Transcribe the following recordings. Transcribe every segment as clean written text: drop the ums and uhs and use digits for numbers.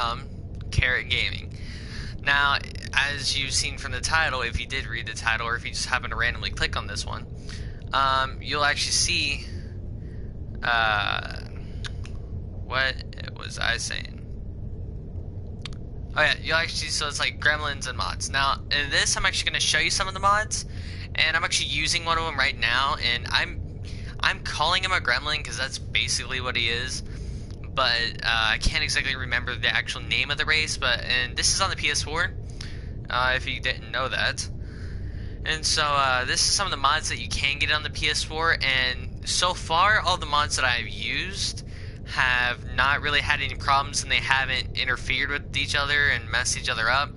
um, Carrot Gaming. Now, as you've seen from the title, if you did read the title, or if you just happen to randomly click on this one, you'll actually see, what was I saying? Oh yeah, you'll actually, so it's like Gremlins and mods. Now, in this, I'm actually going to show you some of the mods, and I'm actually using one of them right now, and I'm calling him a gremlin because that's basically what he is. But I can't exactly remember the actual name of the race, and this is on the PS4, if you didn't know that. And so this is some of the mods that you can get on the PS4, and so far all the mods that I've used have not really had any problems, and they haven't interfered with each other and messed each other up.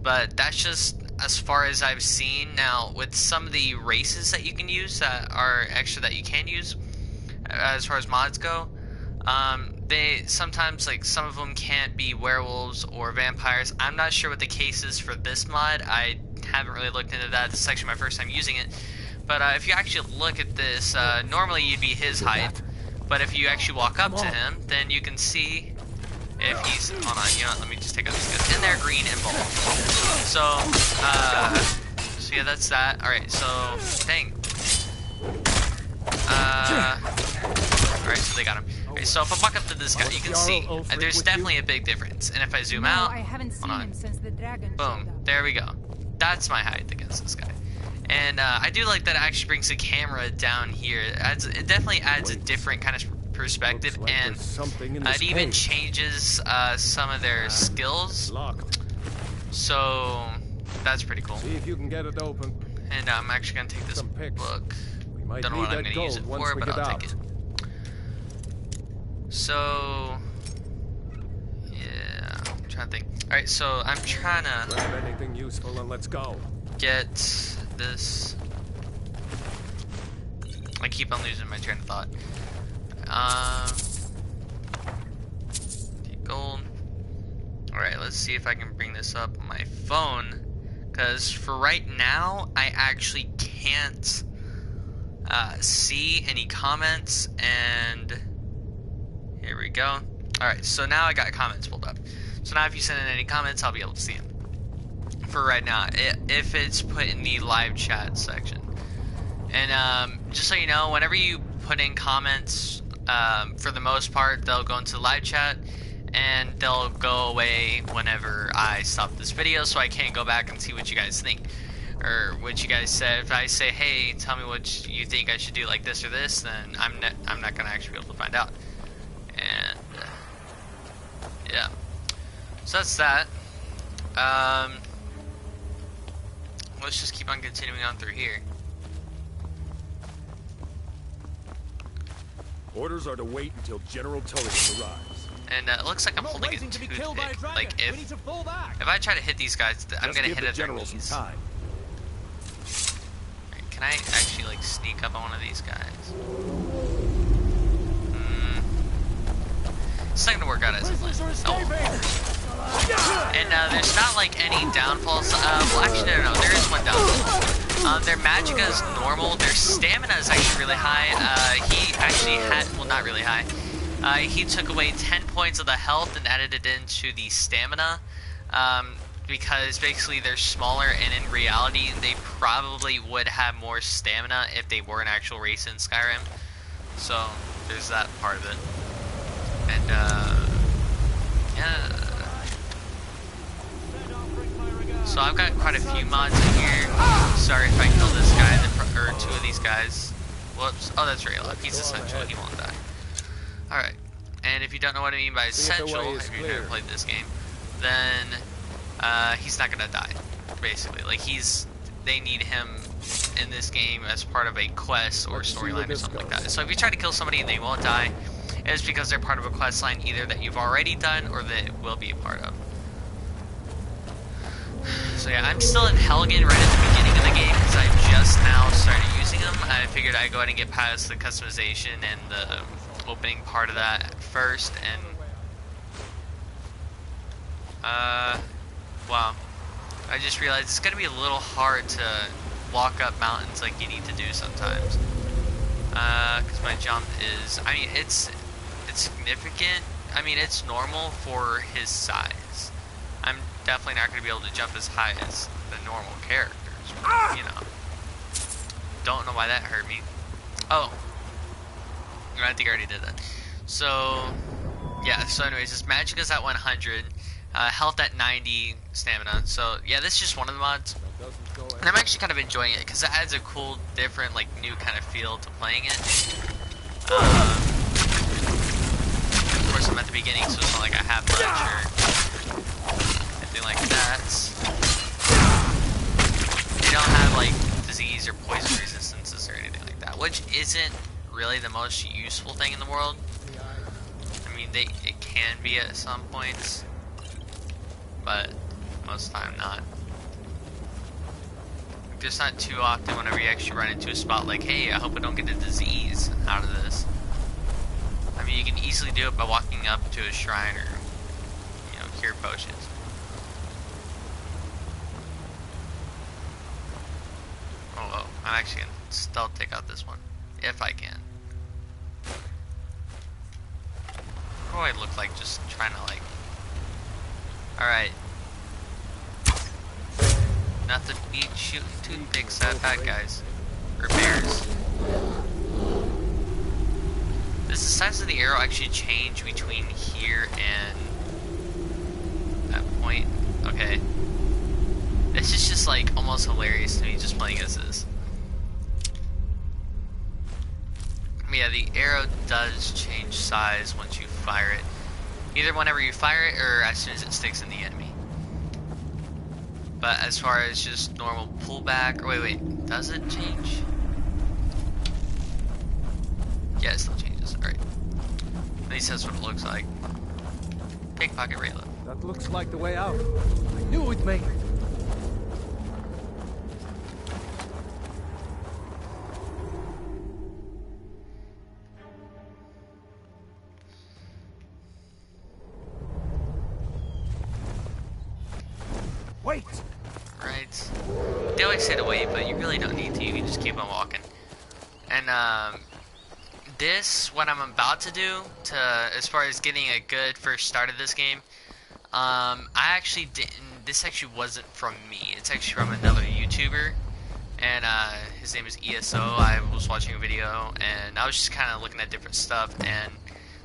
But that's just as far as I've seen. Now, with some of the races that you can use that are extra that you can use, as far as mods go, they sometimes, like, some of them can't be werewolves or vampires. I'm not sure what the case is for this mod. I haven't really looked into that. This is actually my first time using it. But if you actually look at this, normally you'd be his height. But if you actually walk up to him, then you can see if he's... Hold on, you know what, let me just take out these guys. And they're green and bald. So yeah, that's that. Alright, so... Dang. Alright, so they got him. Okay, so if I walk up to this guy, you can see there's definitely a big difference. And if I zoom out, hold on, boom, there we go. That's my height against this guy. And I do like that it actually brings the camera down here. It definitely adds a different kind of perspective, and it even changes some of their skills. So that's pretty cool. See if you can get it open. And I'm actually gonna take this book. Don't know what I'm gonna use it for, but I'll take it. So, yeah, I'm trying to think. Alright, so I'm trying to grab anything useful and let's go. Get this. I keep on losing my train of thought. Gold. Alright, let's see if I can bring this up on my phone. Because for right now, I actually can't see any comments, and here we go. Alright, so now I got comments pulled up. So now if you send in any comments, I'll be able to see them. For right now, if it's put in the live chat section. And just so you know, whenever you put in comments, for the most part, they'll go into live chat, and they'll go away whenever I stop this video, so I can't go back and see what you guys think. Or what you guys said. If I say, hey, tell me what you think I should do, like this or this, then I'm not gonna actually be able to find out. And yeah, so that's that. Let's just keep on continuing on through here. Orders are to wait until General Tullius arrives. And it looks like I'm holding a toothpick. Like if I try to hit these guys, I'm gonna hit at their knees. Can I actually like sneak up on one of these guys? It's not gonna work out as a plan. Oh. And there's not like any downfalls. Well, actually, no, there is one downfall. Their magicka is normal. Their stamina is actually really high. He actually had, well, not really high. He took away 10 points of the health and added it into the stamina. Because basically they're smaller, and in reality they probably would have more stamina if they were an actual race in Skyrim. So there's that part of it. And yeah. So I've got quite a few mods in here. Sorry if I kill this guy, or two of these guys. Whoops. Oh, that's Rayla. He's essential. He won't die. Alright. And if you don't know what I mean by essential, if you've never played this game, then he's not gonna die, basically. Like, they need him in this game as part of a quest or storyline or something like that. So if you try to kill somebody and they won't die, it's because they're part of a quest line either that you've already done or that will be a part of. So yeah, I'm still in Helgen right at the beginning of the game because I just now started using them. I figured I'd go ahead and get past the customization and the opening part of that first, and wow, I just realized it's gonna be a little hard to walk up mountains like you need to do sometimes, because my jump is, I mean, it's significant, I mean, it's normal for his size. I'm definitely not going to be able to jump as high as the normal characters, but, you know. Don't know why that hurt me. Oh. I think I already did that. So, yeah, so anyways, his magic is at 100, health at 90, stamina. So, yeah, this is just one of the mods. And I'm actually kind of enjoying it, because it adds a cool, different, like, new kind of feel to playing it. Of course, I'm at the beginning, so it's not like I have much or anything like that. They don't have, like, disease or poison resistances or anything like that, which isn't really the most useful thing in the world. I mean, it can be at some points, but most of the time not. Just not too often whenever you actually run into a spot like, hey, I hope I don't get a disease out of this. I mean, you can easily do it by walking up to a shrine or, you know, cure potions. Oh, I'm actually going to stealth take out this one, if I can. What do I look like just trying to, like... Alright. Nothing beats shooting toothpicks at bad guys. Or bears. Does the size of the arrow actually change between here and that point? Okay. This is just like almost hilarious to me just playing as this. Yeah, the arrow does change size once you fire it. Either whenever you fire it or as soon as it sticks in the enemy. But as far as just normal pullback, or wait, does it change? Yeah, it still changes. Alright. At least that's what it looks like. Pickpocket reload. That looks like the way out. I knew we'd make it. Wait! Right. They always say to wait, but you really don't need to. You can just keep on walking. And, what I'm about to do, as far as getting a good first start of this game, I actually didn't, this actually wasn't from me. It's actually from another YouTuber, and, his name is ESO. I was watching a video, and I was just kind of looking at different stuff, and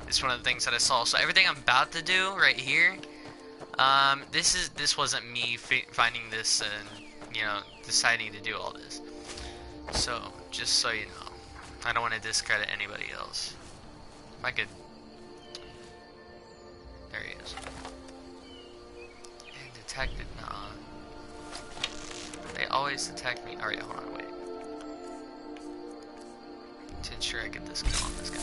it's one of the things that I saw. So everything I'm about to do right here, this wasn't me finding this and, you know, deciding to do all this. So, just so you know. I don't want to discredit anybody else. If I could... There he is. And detected, nah. They always detect me. Alright, hold on, wait. To ensure I get this kill on this guy.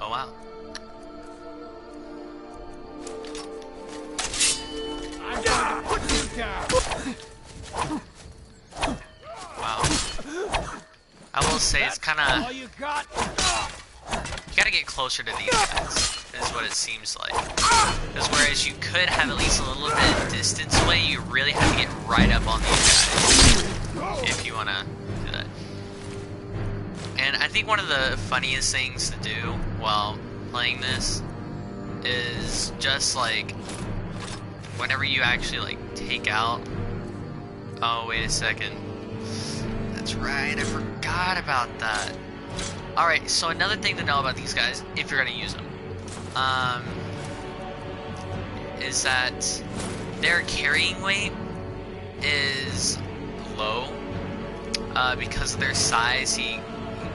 Oh, wow. I'm going to put you down. Wow. I will say it's kind of... All you got? You gotta get closer to these guys, is what it seems like. Because whereas you could have at least a little bit of distance away, you really have to get right up on these guys if you want to do that. And I think one of the funniest things to do while playing this is just like whenever you actually like take out... Oh, wait a second. That's right, I forgot about that. Alright, so another thing to know about these guys, if you're going to use them, is that their carrying weight is low because of their size. He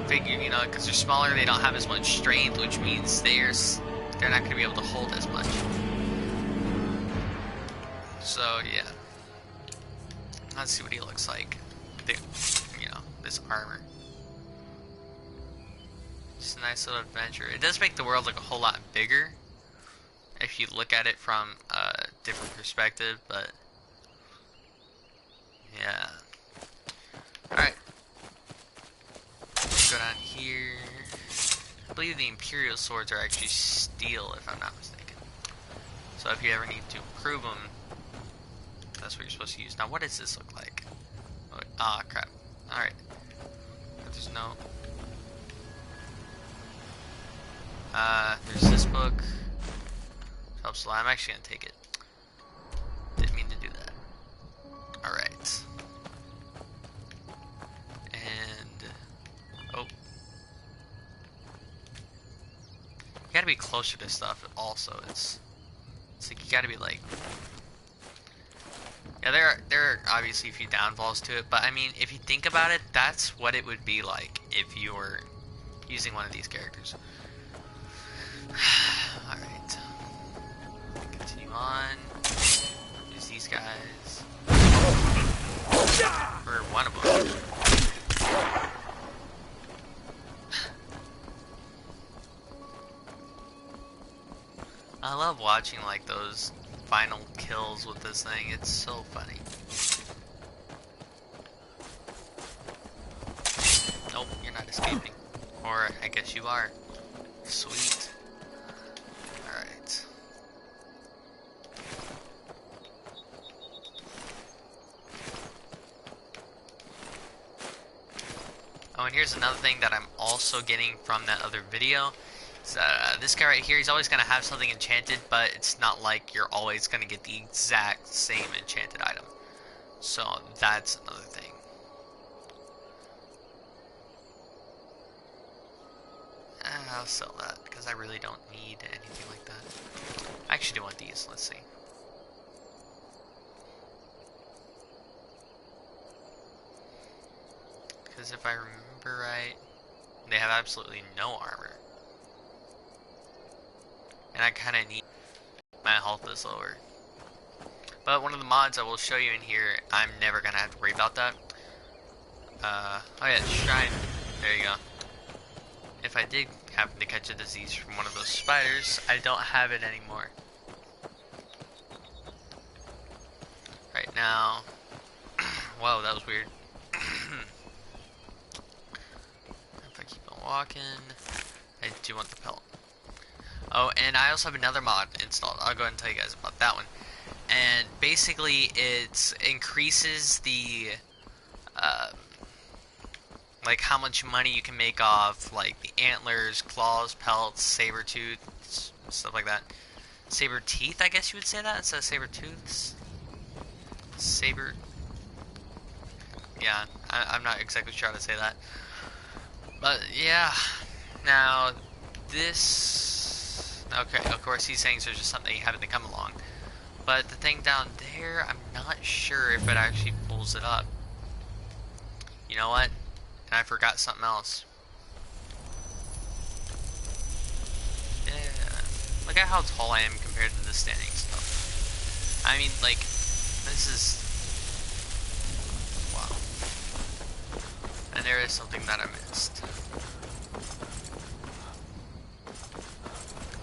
figured, you know, because they're smaller, they don't have as much strength, which means they're not going to be able to hold as much. So, yeah. Let's see what he looks like. You know, this armor. Just a nice little adventure. It does make the world look a whole lot bigger if you look at it from a different perspective, but yeah. Alright. Go down here. I believe the Imperial swords are actually steel, if I'm not mistaken. So if you ever need to improve them, That's what you're supposed to use. Now, what does this look like? Oh, ah, crap. Alright. There's no... there's this book. Helps a lot. I'm actually gonna take it. Didn't mean to do that. Alright. And... oh. You gotta be closer to stuff also. It's like you gotta be like... yeah, there are obviously a few downfalls to it, but I mean, if you think about it, that's what it would be like if you were using one of these characters. Alright. Continue on. Use these guys. Or one of them. I love watching like those final kills with this thing. It's so funny. Nope, you're not escaping. Or I guess you are. Sweet. Alright. Oh, and here's another thing that I'm also getting from that other video. This guy right here, he's always going to have something enchanted, but it's not like you're always going to get the exact same enchanted item. So that's another thing. I'll sell that, because I really don't need anything like that. I actually do want these, let's see. Because if I remember right, they have absolutely no armor. And I kind of need... my health is lower. But one of the mods I will show you in here, I'm never going to have to worry about that. Oh yeah, shrine. There you go. If I did happen to catch a disease from one of those spiders, I don't have it anymore. Right now... whoa, that was weird. If I keep on walking... I do want the pelt. Oh, and I also have another mod installed. I'll go ahead and tell you guys about that one. And basically, it increases the, like how much money you can make off, like the antlers, claws, pelts, saber tooths, stuff like that. Saber teeth, I guess you would say that instead of saber tooths. Saber. Yeah, I'm not exactly sure how to say that. But yeah, now this. Okay, of course these things are just something you happen to come along. But the thing down there, I'm not sure if it actually pulls it up. You know what? And I forgot something else. Yeah. Look at how tall I am compared to the standing stuff. I mean, like, this is... wow. And there is something that I missed.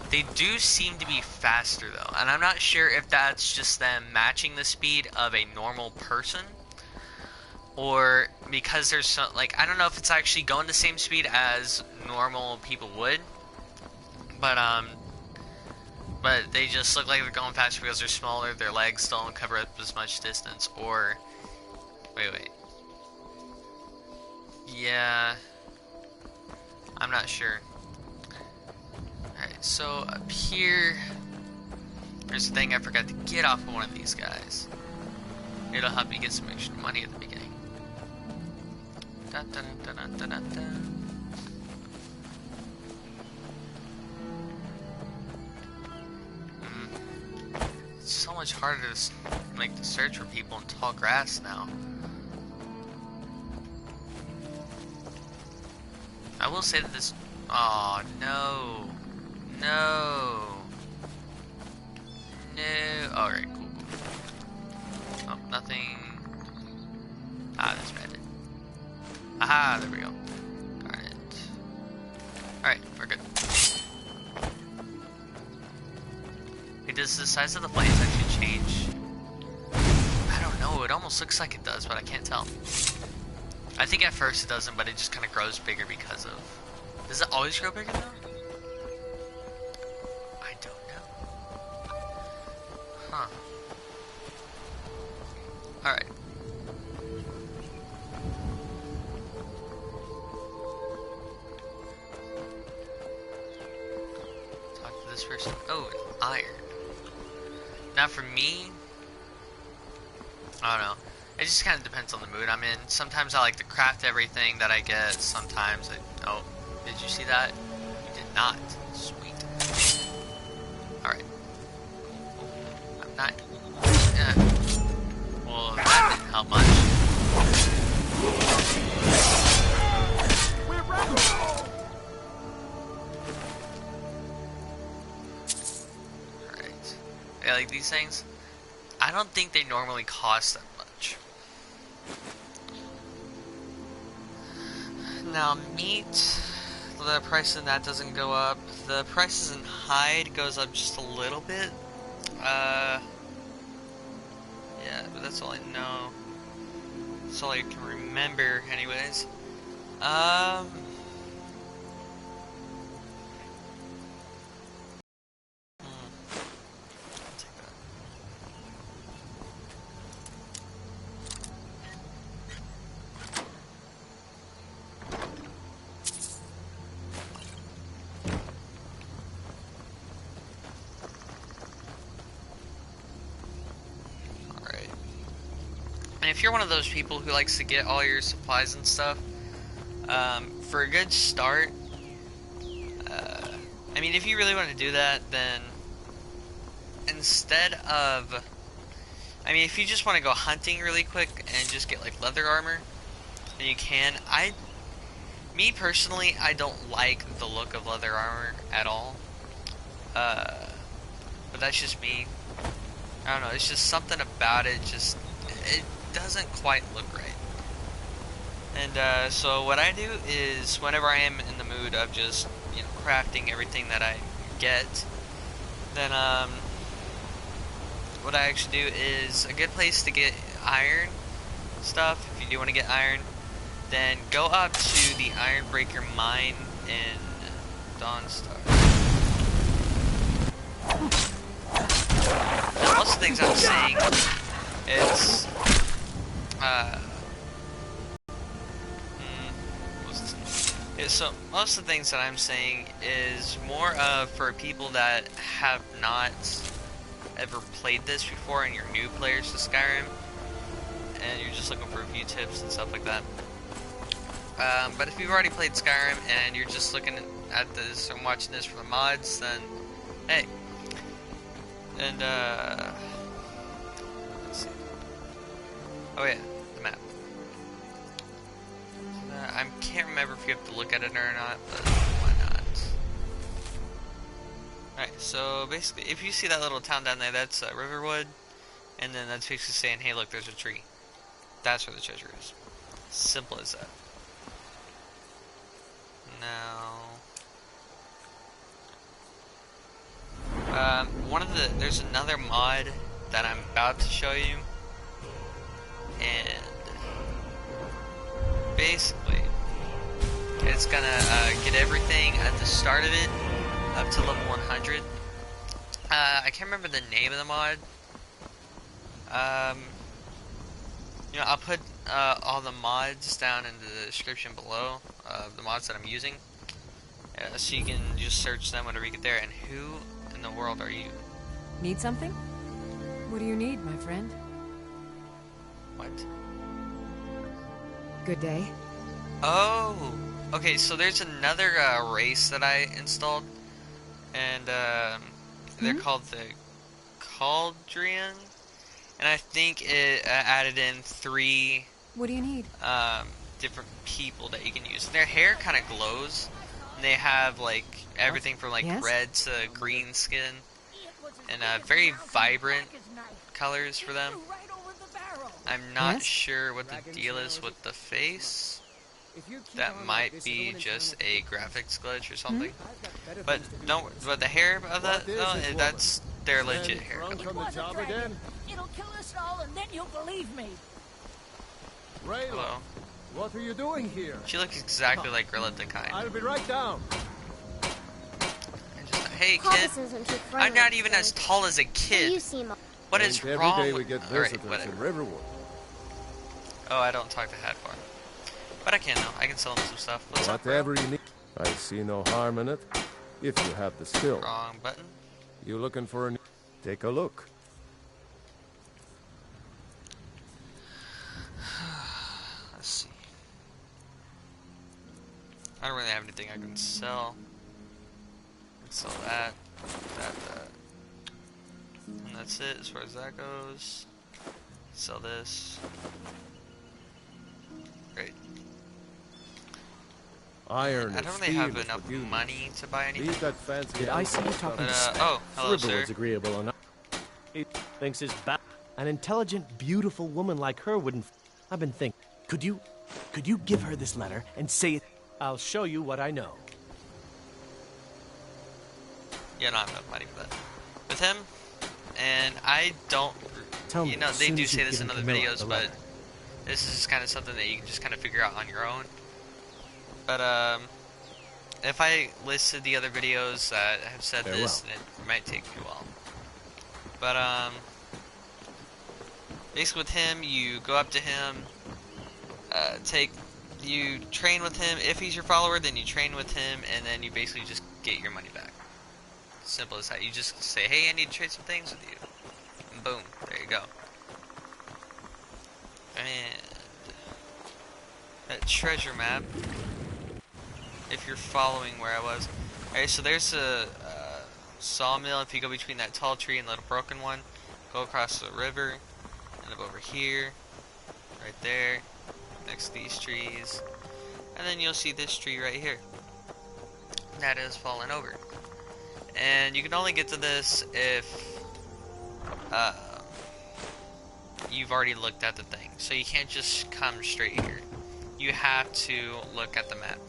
They do seem to be faster though, and I'm not sure if that's just them matching the speed of a normal person, or because there's some, like, I don't know if it's actually going the same speed as normal people would, but they just look like they're going faster because they're smaller, their legs don't cover up as much distance, or, wait, yeah, I'm not sure. Alright, so up here, there's a thing I forgot to get off of one of these guys. It'll help you get some extra money at the beginning. Dun, dun, dun, dun, dun, dun, dun. It's so much harder to, like, to search for people in tall grass now. I will say that this... oh, no. No. No. Alright, cool. Oh, nothing. Ah, that's bad. Aha, there we go. Alright. Alright, we're good. Hey, does the size of the flames actually change? I don't know, it almost looks like it does, but I can't tell. I think at first it doesn't, but it just kind of grows bigger because of... does it always grow bigger though? I don't know. Huh. iron. Now for me, I don't know. It just kind of depends on the mood I'm in. Sometimes I like to craft everything that I get. Sometimes I... Oh, did you see that? You did not. Sweet. Alright. I'm not... Yeah. Well, that didn't help much. Alright. Yeah, like these things, I don't think they normally cost that much. Now, meat, the price in that doesn't go up. The prices in hide goes up just a little bit. Yeah, but that's all I know. That's all I can remember, anyways. Hmm. I'll take that. Alright. And if you're one of those people who likes to get all your supplies and stuff, for a good start, I mean, if you really want to do that, then instead of, I mean, if you just want to go hunting really quick and just get like leather armor, then you can. Me personally, I don't like the look of leather armor at all. But that's just me. I don't know, it's just something about it, it doesn't quite look right. And so what I do is, whenever I am in the mood of just, you know, crafting everything that I get, then what I actually do is, a good place to get iron stuff, if you do want to get iron, then go up to the Iron Breaker mine in Dawnstar. Now, most of the things I'm saying, it's so most of the things that I'm saying is more of for people that have not ever played this before and you're new players to Skyrim and you're just looking for a few tips and stuff like that. But if you've already played Skyrim and you're just looking at this and watching this for the mods, then hey. And let's see. Oh yeah, the map. I can't remember if you have to look at it or not, but why not? Alright, so basically, if you see that little town down there, that's Riverwood, and then that's basically saying, hey look, there's a tree. That's where the treasure is. Simple as that. Now, there's another mod that I'm about to show you, and basically, it's gonna get everything at the start of it up to level 100. I can't remember the name of the mod. You know, I'll put all the mods down in the description below of the mods that I'm using, so you can just search them whenever you get there. And who in the world are you? Need something? What do you need, my friend? What? Good day. Oh, okay, so there's another race that I installed, and they're called the Cauldrian, and I think it added in 3 What do you need? different people that you can use. Their hair kind of glows, and they have like everything from like red to green skin, and very vibrant colors for them. I'm not sure what the deal is with the face. That might be just a graphics glitch or something. But but the hair of that, no, that's their legit hair color. It'll kill us all, and then you'll believe me. Hello. What are you doing here? She looks exactly like Grilla the Kind. I'll be right down. Hey kid, I'm not even as tall as a kid. What is wrong Every day with... we get visitors in Riverwood. Oh, I don't talk to Hadfar. But I can now. I can sell him some stuff. What's up, bro? Whatever you need. I see no harm in it, if you have the skill. Wrong button. You looking for a... Take a look. Let's see. I don't really have anything I can sell. Sell that. And that's it as far as that goes. Sell this. Great. Iron I don't really have enough money to buy anything. Leave that fancy... Did I see you talking to oh, hello, sir. Riverwood's agreeable enough. He thinks his an intelligent, beautiful woman like her wouldn't... I've been thinking, could you give her this letter and say it? I'll show you what I know. Yeah, no, I don't have enough money for that. With him, and I don't... Tell me, you know, as they soon do as say you've this in given other Camilla videos, the but letter. this is kind of something that you can just kind of figure out on your own. But, if I listed the other videos that have said this, then it might take me a while. But, basically with him, you go up to him, you train with him. If he's your follower, then you train with him, and then you basically just get your money back. Simple as that. You just say, hey, I need to trade some things with you. And boom, there you go. And that treasure map, if you're following where I was. Alright, so there's a sawmill. If you go between that tall tree and the little broken one, go across the river, end up over here, right there, next to these trees, and then you'll see this tree right here. That is fallen over. And you can only get to this if you've already looked at the thing. So you can't just come straight here. You have to look at the map,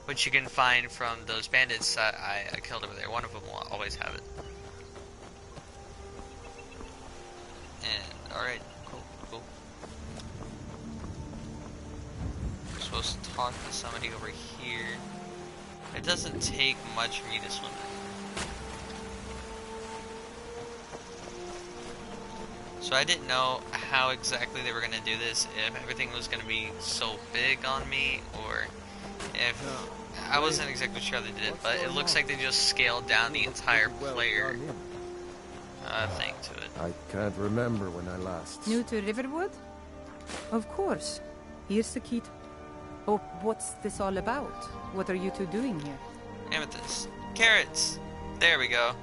which you can find from those bandits that I killed over there. One of them will always have it. And alright, cool. We're supposed to talk to somebody over here. It doesn't take much for me to swim in. So I didn't know how exactly they were going to do this, if everything was going to be so big on me, or if... I wasn't exactly sure how they did it, but it looks like they just scaled down the entire player thing to it. I can't remember when I last... New to Riverwood? Of course. Here's the key. Oh, what's this all about? What are you two doing here? Amethyst. Carrots! There we go.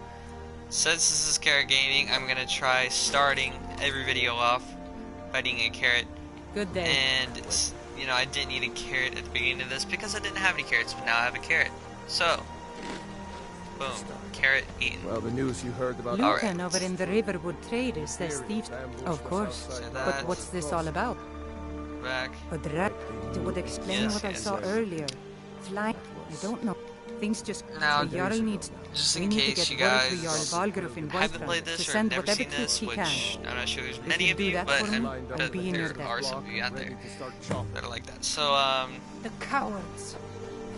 Since this is Carrot Gaming, I'm gonna try starting every video off by eating a carrot. Good day. And, you know, I didn't eat a carrot at the beginning of this because I didn't have any carrots, but now I have a carrot. So, boom, carrot eaten. Well, the news you heard about... Lucan over in the Riverwood Traders says thieves... Of course. So But what's this all about? Back. But that would explain Yes, what I yes, saw yes. earlier. Flying... I don't know. Things just... Now, the Jarl needs... just We in need to case get you word to guys Jarl Valgarov in haven't played Whiterun this to or send never whatever seen troops this, he which can. I'm not sure there's If many you of do you, that but for me, but I'll be in your there debt. are some of you out there that are like that. So, The cowards.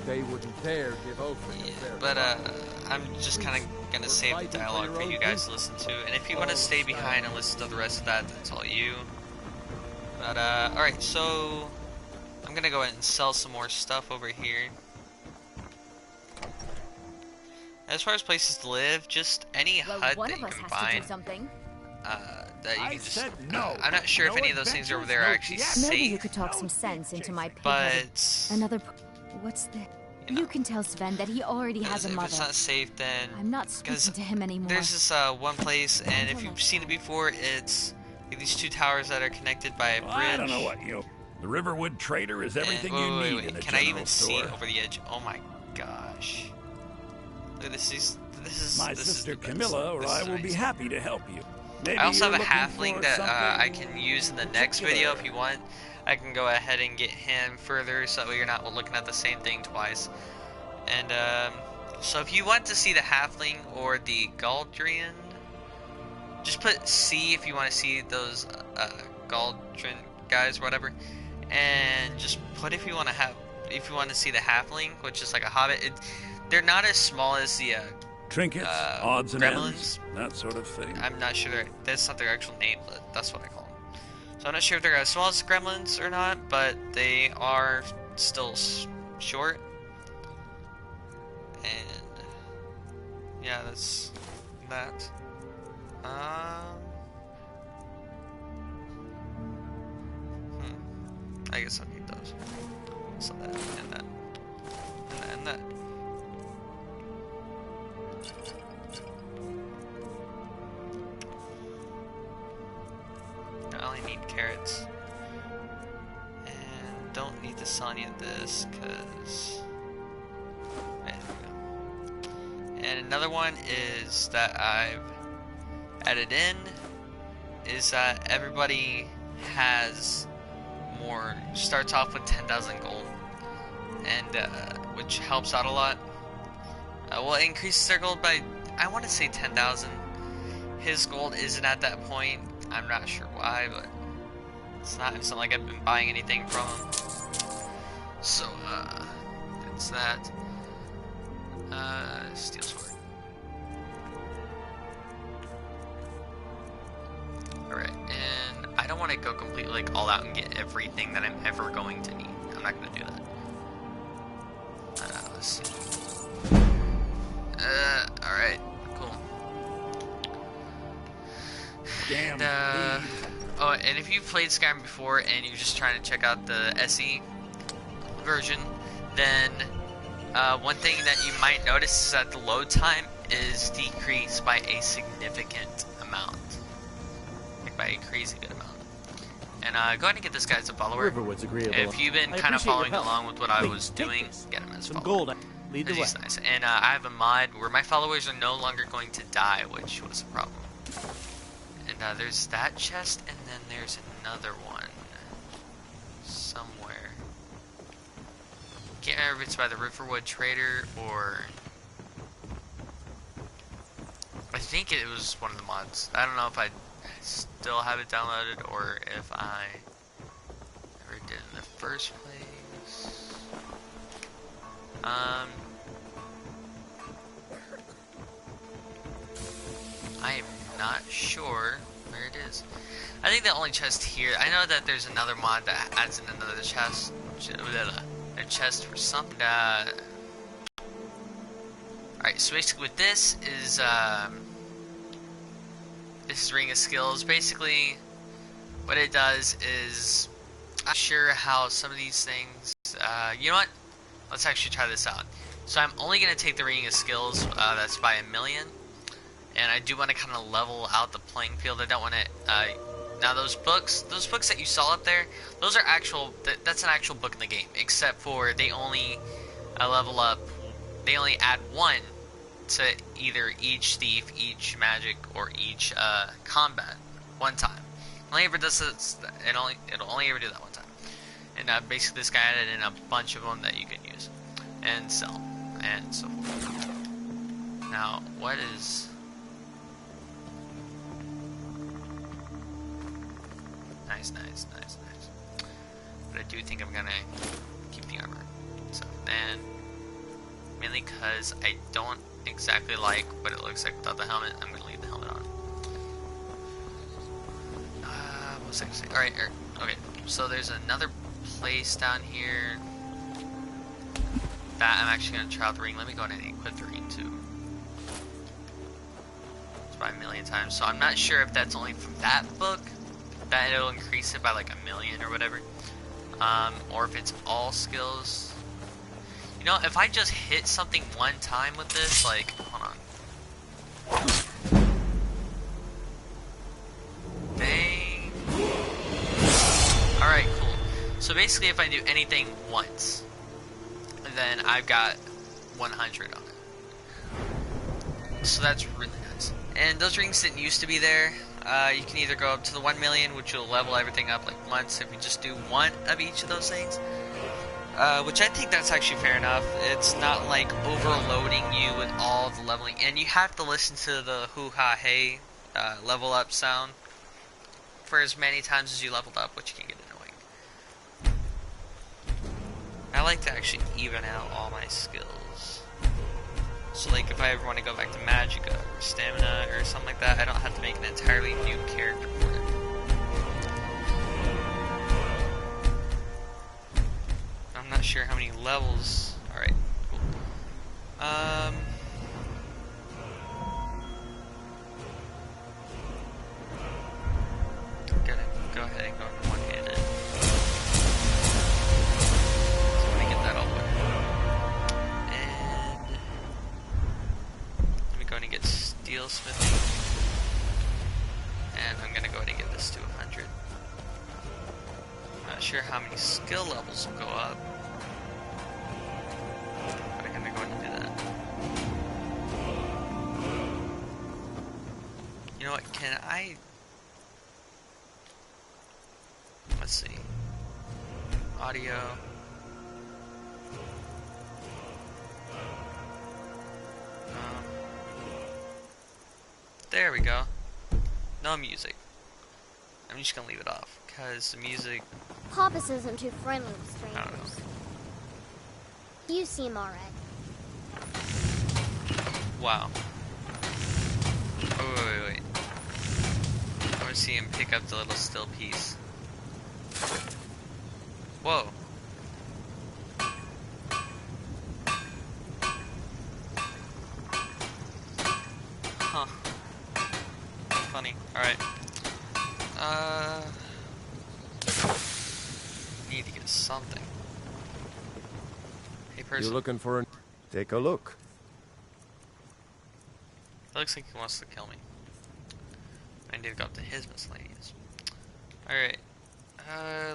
They wouldn't dare give Oaken yeah, a fair but trial. I'm just kind of gonna save the dialogue for you guys to listen to, and if you want to stay behind and listen to the rest of that, that's all you. But alright, so I'm gonna go ahead and sell some more stuff over here. As far as places to live, just any Well, hut one that of you us can has to find, do something. that you I can just, said no. I'm not sure if No any of those things over adventures, there are no actually fiesta. Maybe you safe, could talk some sense into my pig. but, Another. What's the? you know, You can tell Sven that he already has a if mother. it's not safe, then, I'm not because speaking to him anymore. there's this one place, and if you've seen it before, it's these two towers that are connected by a bridge. I don't know what you... The Riverwood Trader is everything And, you need in a Can I general even store. see it over the edge? Oh my gosh! Look at this. This is My this is sister the best. Camilla or This I is will be amazing. happy to help you. Maybe I also have you're a looking halfling for that something I can use in the next video if you want. I can go ahead and get him further, so that way you're not looking at the same thing twice. And so if you want to see the halfling or the Galdrian, just put C if you want to see those Galdrian guys or whatever, and just put if you want to see the halfling, which is like a hobbit. They're not as small as the Trinkets, odds and Gremlins. ends, that sort of thing. I'm not sure that's not their actual name, but that's what I call them. So I'm not sure if they're as small as Gremlins or not, but they are still short. And yeah, that's that. I guess I'll keep those. So that and that. And that. I only need carrots. And don't need to sell any of this, because... There we go. And another one is that I've added in is that everybody has more, starts off with 10,000 gold, and which helps out a lot. Well, it increases their gold by, I want to say 10,000. His gold isn't at that point. I'm not sure why, but it's not like I've been buying anything from him. So it's that. Steel sword. Alright, and I don't want to go completely like all out and get everything that I'm ever going to need. I'm not going to do that. Let's see. Alright, cool. Damn. And, oh, and if you've played Skyrim before and you're just trying to check out the SE version, then one thing that you might notice is that the load time is decreased by a significant amount. Like by a crazy good amount. And go ahead and get this guy as a follower. Riverwood's agreeable. If you've been kind of following along with what I was doing, this. get him as a Some follower. gold. Lead the way. He's nice. And I have a mod where my followers are no longer going to die, which was a problem. And there's that chest, and then there's another one somewhere. Can't remember if it's by the Riverwood Trader or I think it was one of the mods. I don't know if I still have it downloaded or if I ever did in the first place. I am not sure where it is. I think the only chest here, I know that there's another mod that adds in another chest, a chest for something. Alright, so basically with this is Ring of Skills. Basically, what it does is, I'm not sure how some of these things, you know what? Let's actually try this out. So I'm only going to take the Ring of Skills, that's by 1,000,000. And I do want to kind of level out the playing field. I don't want to, now those books that you saw up there, those are actual, that's an actual book in the game. Except for they only level up, they only add one to either each thief, each magic, or each combat one time. Only ever does this, it'll only ever do that one time. And basically this guy added in a bunch of them that you can use and sell and so forth. Now, what is... Nice. But I do think I'm gonna keep the armor. So then, mainly because I don't exactly like what it looks like without the helmet, I'm gonna leave the helmet on. What was I gonna say? Alright, okay. So there's another place down here that I'm actually gonna try out the ring. Let me go ahead and equip the ring too. It's by 1,000,000 times. So I'm not sure if that's only from that book, that it'll increase it by like 1,000,000 or whatever, or if it's all skills. You know, if I just hit something one time with this, like, hold on. Dang. Alright, cool. So basically if I do anything once, then I've got 100 on it. So that's really nice. And those rings didn't used to be there. You can either go up to the 1,000,000, which will level everything up like once if you just do one of each of those things. Which I think that's actually fair enough. It's not like overloading you with all the leveling. And you have to listen to the hoo-ha-hey level up sound for as many times as you leveled up, which can get annoying. I like to actually even out all my skills. So like if I ever want to go back to Magicka or Stamina or something like that, I don't have to make an entirely new character for it. I'm not sure how many levels. Alright, cool. smithing. And I'm gonna go ahead and get this to 100. Not sure how many skill levels will go up. But I'm gonna go ahead and do that. You know what, can I... Let's see. Audio. There we go. No music. I'm just gonna leave it off, because the music... Papas isn't too friendly with I don't know. strangers. You seem alright. Wow. Oh, wait. I want to see him pick up the little still piece. Whoa. Huh. Funny. Alright. Need to get something. Hey, person. You're looking for an... Take a look. It looks like he wants to kill me. I need to go up to his miscellaneous. Alright.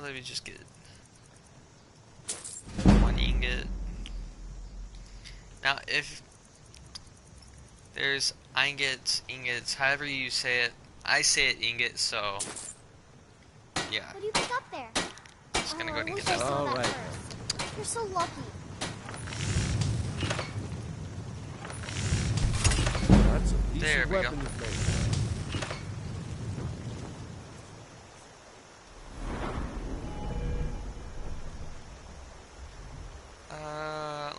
Let me just get 1 ingot. Now, if there's ingots, however you say it, I say it ingot, so yeah. What do you pick up there? Just gonna go ahead I and wish get I that. saw that Alright. first. You're so lucky. That's a decent There we go. weapon you've made.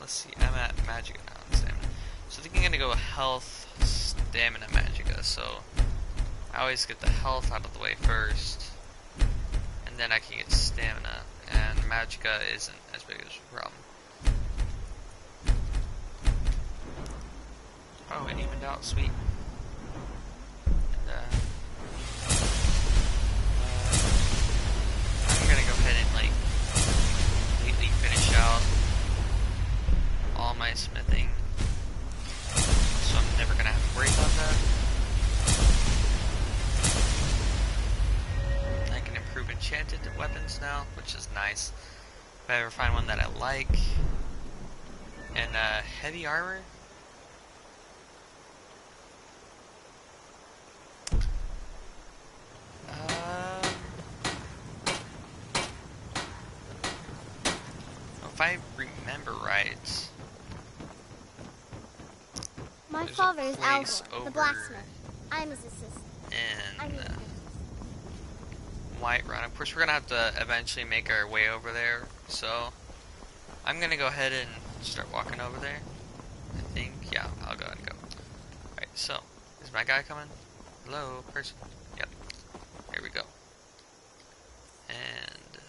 Let's see, I'm at Magica now, stamina. So I think I'm gonna go health, stamina, Magica, so I always get the health out of the way first, and then I can get stamina, and Magica isn't as big as a problem. Oh, it evened out, sweet. And, I'm gonna go ahead and, like, completely finish out all my smithing, so I'm never gonna have to worry about that. I can improve enchanted weapons now, which is nice. If I ever find one that I like. And heavy armor. If I remember right, My there's a father is place Alvor, over the blacksmith. I'm his assistant. I'm in his Whiterun. Of course, we're gonna have to eventually make our way over there, so I'm gonna go ahead and start walking over there. I think, yeah, I'll go ahead and go. Alright, so, is my guy coming? Hello, person? Yep. Here we go. And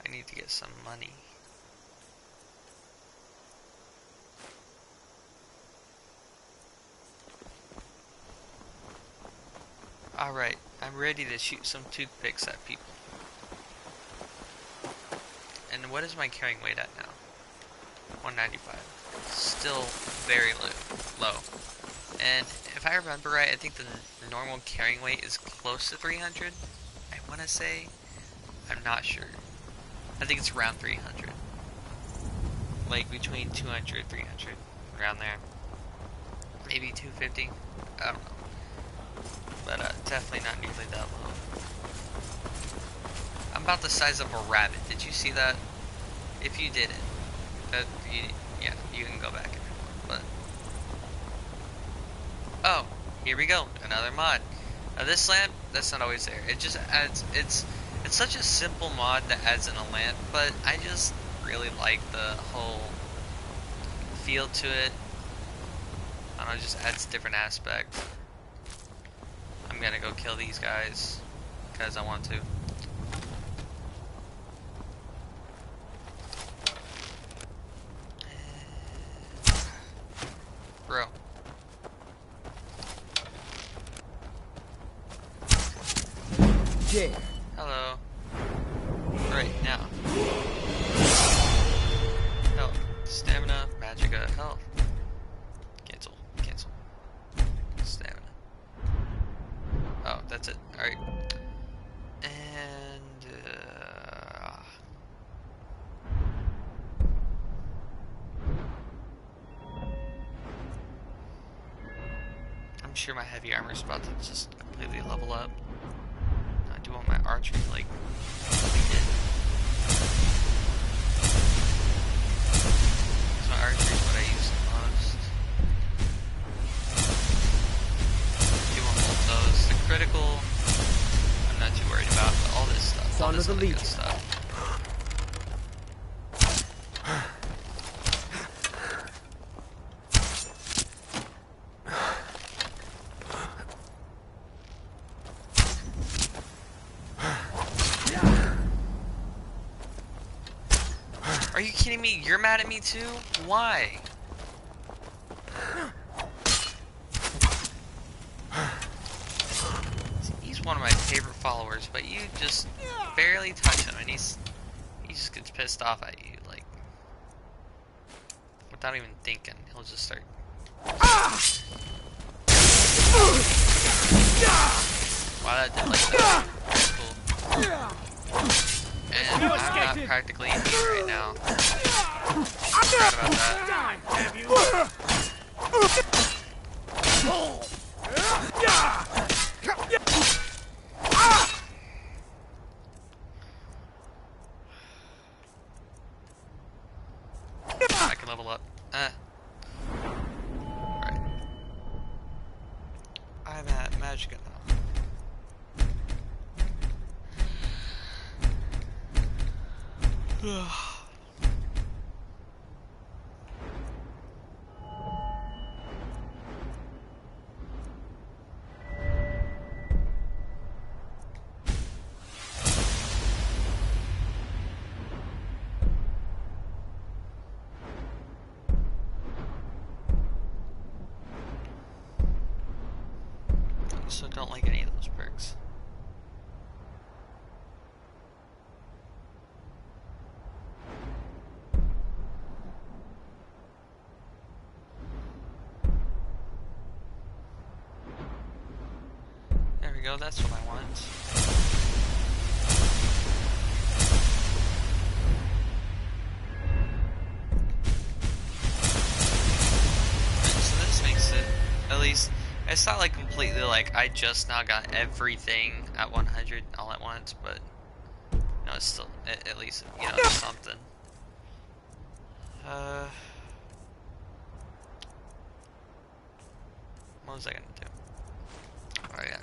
I need to get some money. Alright, I'm ready to shoot some toothpicks at people. And what is my carrying weight at now? 195. Still very low. And if I remember right, I think the normal carrying weight is close to 300. I want to say. I'm not sure. I think it's around 300. Like between 200 300. Around there. Maybe 250. I don't know. But definitely not nearly that low. I'm about the size of a rabbit. Did you see that? If you didn't, yeah, you can go back if you want. But oh, here we go, another mod. Now this lamp, that's not always there. It just adds. It's such a simple mod that adds in a lamp, but I just really like the whole feel to it. I don't know, it just adds different aspects. I'm gonna go kill these guys because I want to. Bro. Yeah. Hello. Right now. Health. Stamina. Magica. Health. Cancel. Cancel. I'm sure my heavy armor is about to just completely level up. I do want my archery like completed. Because my archery is what I use the most. I do want both those. The critical, I'm not too worried about, but all this stuff, all this other good stuff. Are you kidding me? You're mad at me too? Why? He's one of my favorite followers, but you just barely touch him and he just gets pissed off at you, like, without even thinking. He'll just start. Wow, that did like that. Cool. And I'm not practically in here right now. Forgot about that. I can level up. Alright. I'm at Magica now. So don't like any of those perks. There we go, that's what I want. So this makes it, at least, it's not like completely like I just now got everything at 100 all at once, but you know, it's still, at least, you know, it's something. What was I gonna do? Oh yeah.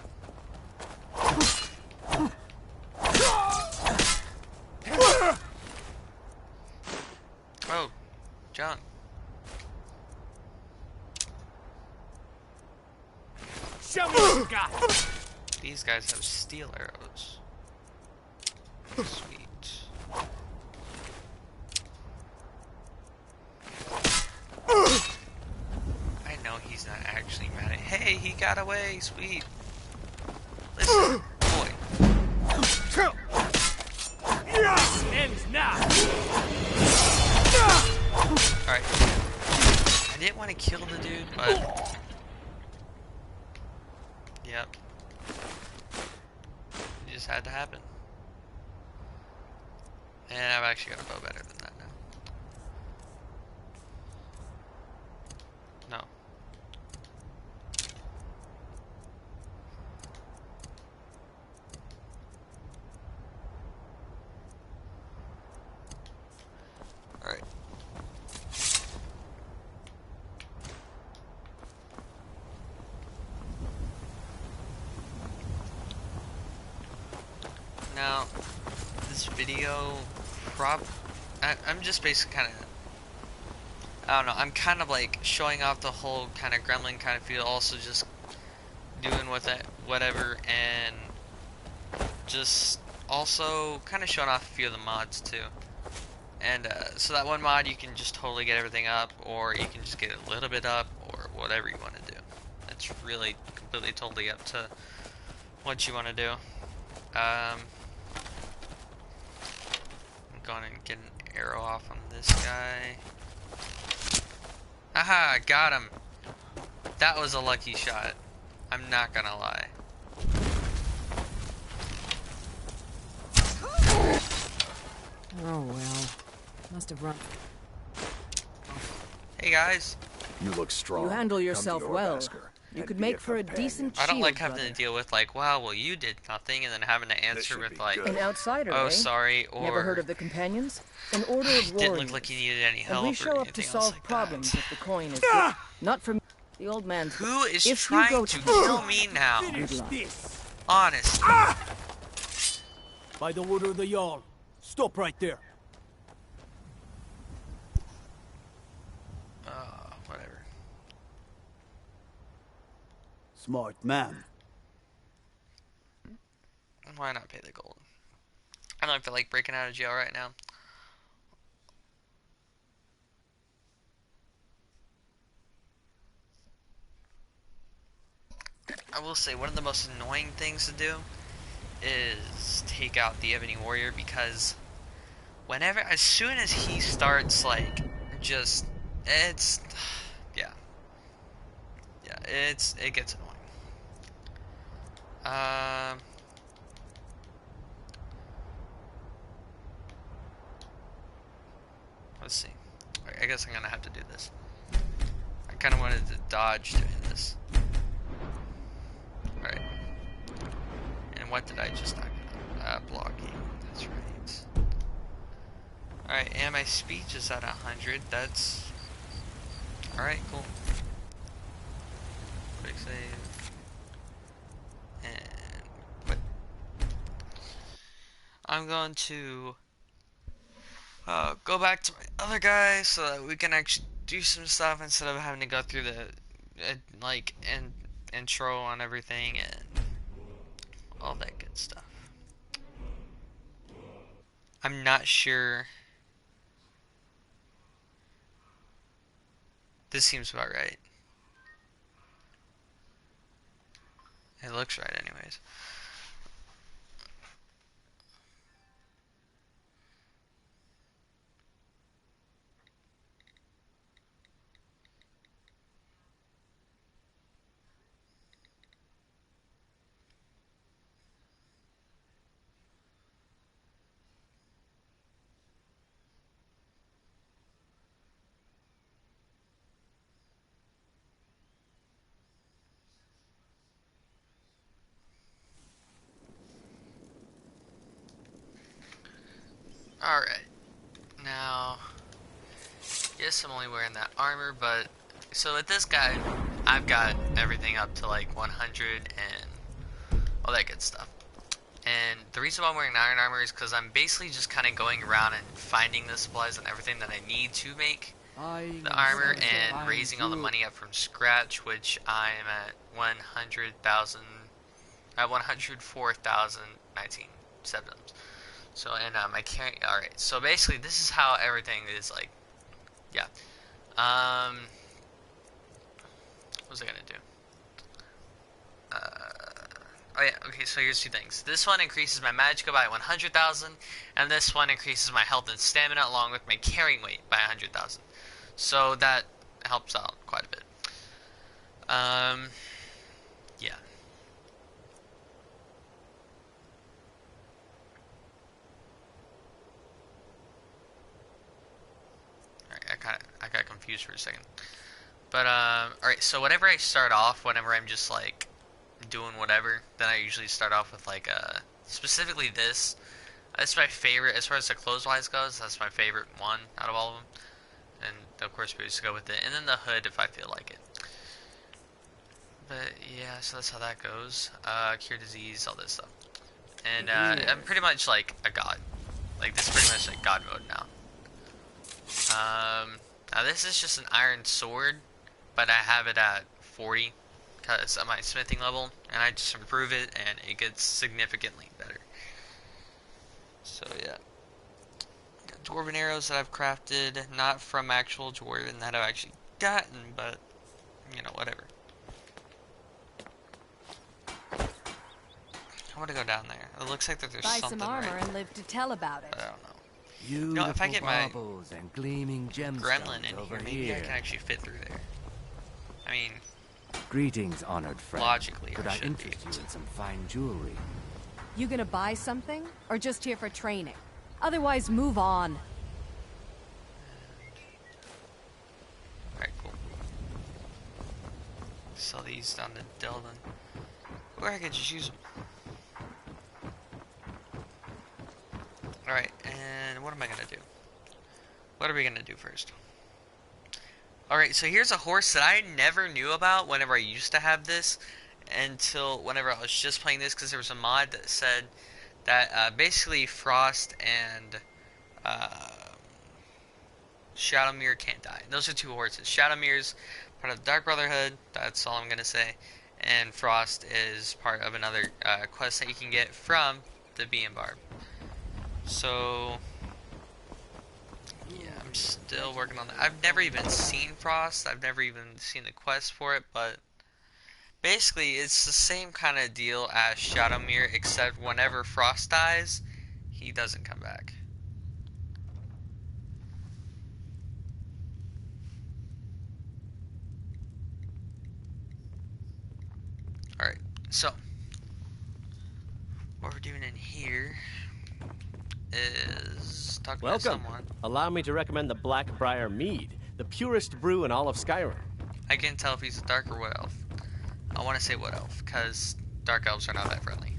Oh, John. Show me what you got. These guys have steel arrows. Sweet. I know he's not actually mad at. Hey, he got away. Sweet. Listen, boy. Ends now. Alright. I didn't want to kill the dude, but. Yep. It just had to happen. And I've actually got a bow better than that now. No. Alright. Now, this video, I'm just basically kind of, I don't know, I'm kind of like showing off the whole kind of gremlin kind of feel, also just doing with it, whatever, and just also kind of showing off a few of the mods too. And so that one mod you can just totally get everything up, or you can just get a little bit up, or whatever you want to do. It's really completely totally up to what you want to do. I'm going to get an arrow off on this guy. Aha, got him. That was a lucky shot. I'm not gonna lie. Oh well. Must have run. Hey guys. You look strong. You handle Come to yourself your well. Basker. You could be make a for a companion. decent I shield, don't like having brother. to deal with like, wow, well you did nothing, and then having to answer should with be like, good. An outsider, oh eh? sorry, or Never heard of the companions? An order of didn't warriors. look like you needed any And we help show or up to anything else solve like problems that. if the coin is good. Not from the old man's. Who is If you trying go to to- kill me now? Finish this. Honestly. By the order of the Jarl. Stop right there. Whatever. Smart man. Why not pay the gold? I don't feel like breaking out of jail right now. I will say one of the most annoying things to do is take out the Ebony Warrior, because whenever, as soon as he starts like just, it's, yeah, it gets annoying. Let's see. I guess I'm gonna have to do this. I kind of wanted to dodge doing this. Alright. And what did I just knock out? Blocking. That's right. Alright, and my speech is at 100. That's... Alright, cool. Quick save. And... What? I'm going to... go back to my other guy so that we can actually do some stuff instead of having to go through the intro on everything and all that good stuff. I'm not sure. This seems about right. It looks right anyways. Alright. Now, yes, I'm only wearing that armor, but so with this guy, I've got everything up to like 100 and all that good stuff. And the reason why I'm wearing iron armor is because I'm basically just kind of going around and finding the supplies and everything that I need to make the armor and raising all the money up from scratch, which I am at 100,000, at 104,019 septims. So, and my carry, alright, so basically this is how everything is like, yeah. What was I gonna do? Oh yeah, okay, so here's two things. This one increases my magicka by 100,000, and this one increases my health and stamina along with my carrying weight by 100,000. So that helps out quite a bit. Yeah. Alright, I got confused for a second. But, alright, so whenever I start off, whenever I'm just, like, doing whatever, then I usually start off with, like, specifically this. That's my favorite, as far as the clothes-wise goes, that's my favorite one out of all of them. And, of course, we just go with it. And then the hood, if I feel like it. But, yeah, so that's how that goes. Cure disease, all this stuff. And, I'm pretty much, like, a god. Like, this is pretty much, like, god mode now. Now this is just an iron sword, but I have it at 40 because of my smithing level, and I just improve it and it gets significantly better. So yeah. Dwarven arrows that I've crafted, not from actual dwarven that I've actually gotten, but you know, whatever. I want to go down there. It looks like that there's Buy something some armor right, and live to tell about but I it. don't know. You know, if I get my and gleaming gemstones Gremlin in over here, maybe here. I can actually fit through there. I mean, Greetings, honored friend. logically, Could I I should be interest able you to. in some fine jewelry? You gonna buy something? Or just here for training? Otherwise, move on. Alright, cool. sell these down to Delvin. Or I could just use them. Alright, and what am I gonna do? What are we gonna do first? Alright, so here's a horse that I never knew about whenever I used to have this until whenever I was just playing this, because there was a mod that said that basically Frost and Shadowmere can't die. Those are two horses. Shadowmere's part of the Dark Brotherhood, that's all I'm gonna say, and Frost is part of another quest that you can get from the Bee and Barb. So yeah, I'm still working on that. I've never even seen Frost. I've never even seen the quest for it, but basically it's the same kind of deal as Shadowmere, except whenever Frost dies, he doesn't come back. Alright, so what we're doing in here is talking to Welcome. someone. Allow me to recommend the Blackbriar Mead, the purest brew in all of Skyrim. I can't tell if he's a dark or wood elf. I want to say wood elf, because dark elves are not that friendly.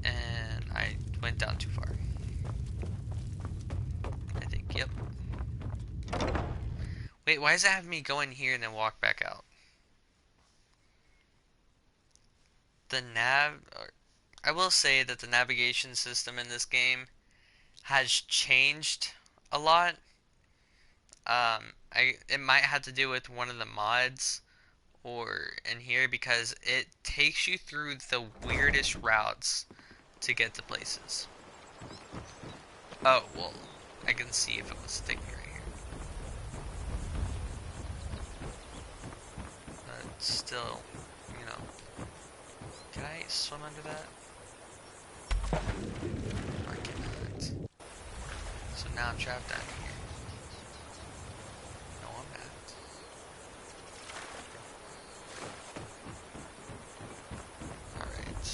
And I went down too far. I think, yep. Wait, why does it have me go in here and then walk back out? I will say that the navigation system in this game has changed a lot. It might have to do with one of the mods or in here, because it takes you through the weirdest routes to get to places. Oh, well, I can see if it was sticking right here. But still, you know. Can I swim under that? I cannot. So now I'm trapped down here. No, I'm not. Alright.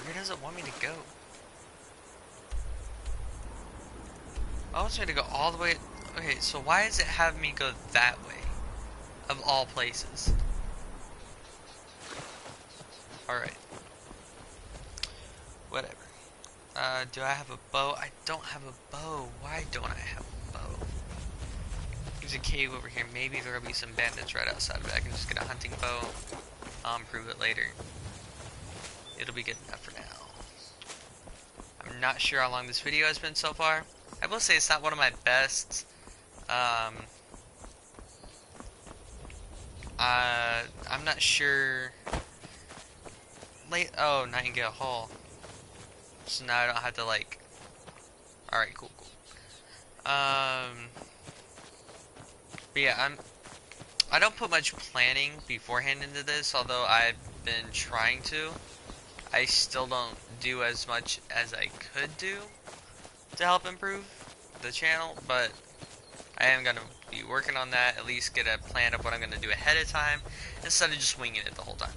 Where does it want me to go? Oh, it's going to go all the way. Okay, so why does it have me go that way? Of all places. Alright. Whatever. Do I have a bow? I don't have a bow. Why don't I have a bow? There's a cave over here. Maybe there'll be some bandits right outside of it. I can just get a hunting bow. I'll improve it later. It'll be good enough for now. I'm not sure how long this video has been so far. I will say it's not one of my best. I'm not sure. Oh, Nightingale Hall. So now I don't have to like. Alright, cool. But yeah, I don't put much planning beforehand into this, although I've been trying to. I still don't do as much as I could do to help improve the channel, but I am going to be working on that, at least get a plan of what I'm going to do ahead of time, instead of just winging it the whole time.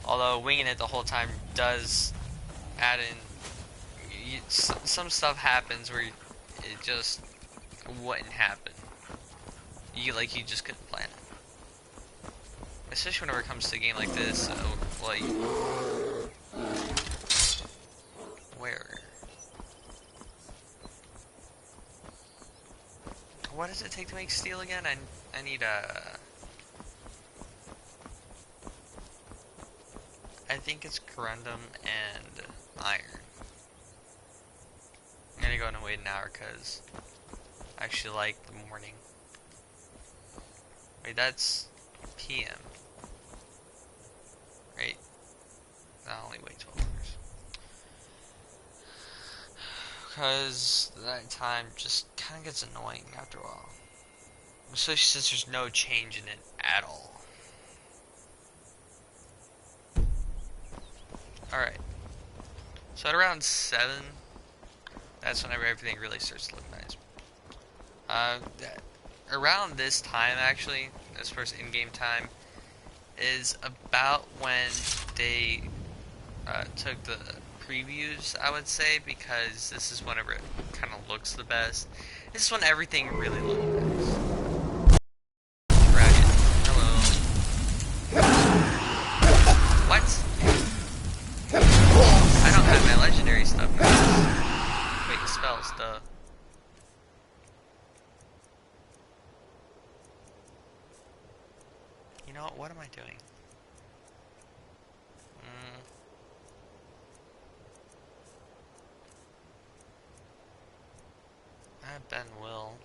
Although winging it the whole time does add in, some stuff happens where it just wouldn't happen. You just couldn't plan it. Especially whenever it comes to a game like this, like, where? What does it take to make steel again? I need I think it's corundum and iron. I'm gonna go and wait an hour because I actually like the morning. Wait, that's PM. Right? I'll only wait 12 hours. Because that time just kind of gets annoying after a while. Especially since there's no change in it at all. Alright. So at around 7, that's whenever everything really starts to look nice. around this time, actually, as far as in-game time, is about when they took the previews, I would say, because this is whenever it kind of looks the best. This is when everything really looks best. Dragon. Hello. What? I don't have my legendary stuff, guys. Wait, spells, duh. You know what am I doing? Ben will.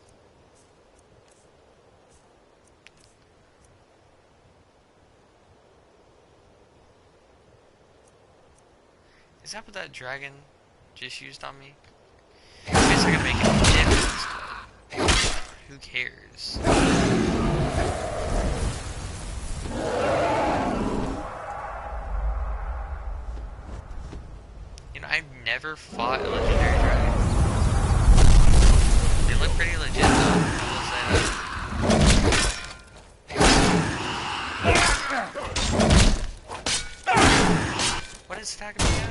Is that what that dragon just used on me? I guess I gotta make a difference. Who cares? You know, I've never fought a legendary dragon. They look pretty legit though, I will say that. What is attacking me now?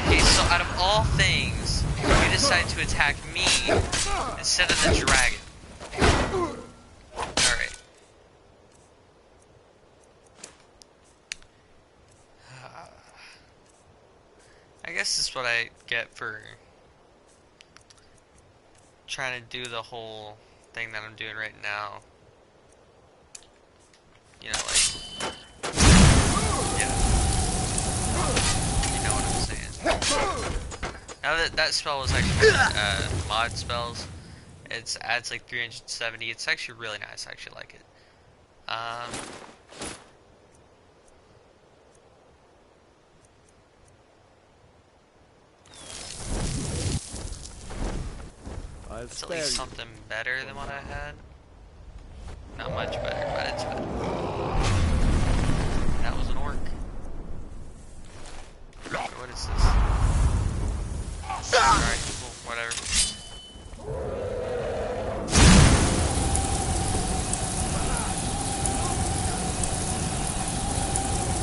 Okay, so out of all things, you decide to attack me instead of the dragon. Alright. I guess this is what I get for trying to do the whole thing that I'm doing right now. You know, like, yeah, you know what I'm saying. Now that spell was actually mod spells. It adds like 370. It's actually really nice. I actually like it. It's at least something better than what I had. Not much better, but it's better. That was an orc. What is this? Alright, cool, whatever.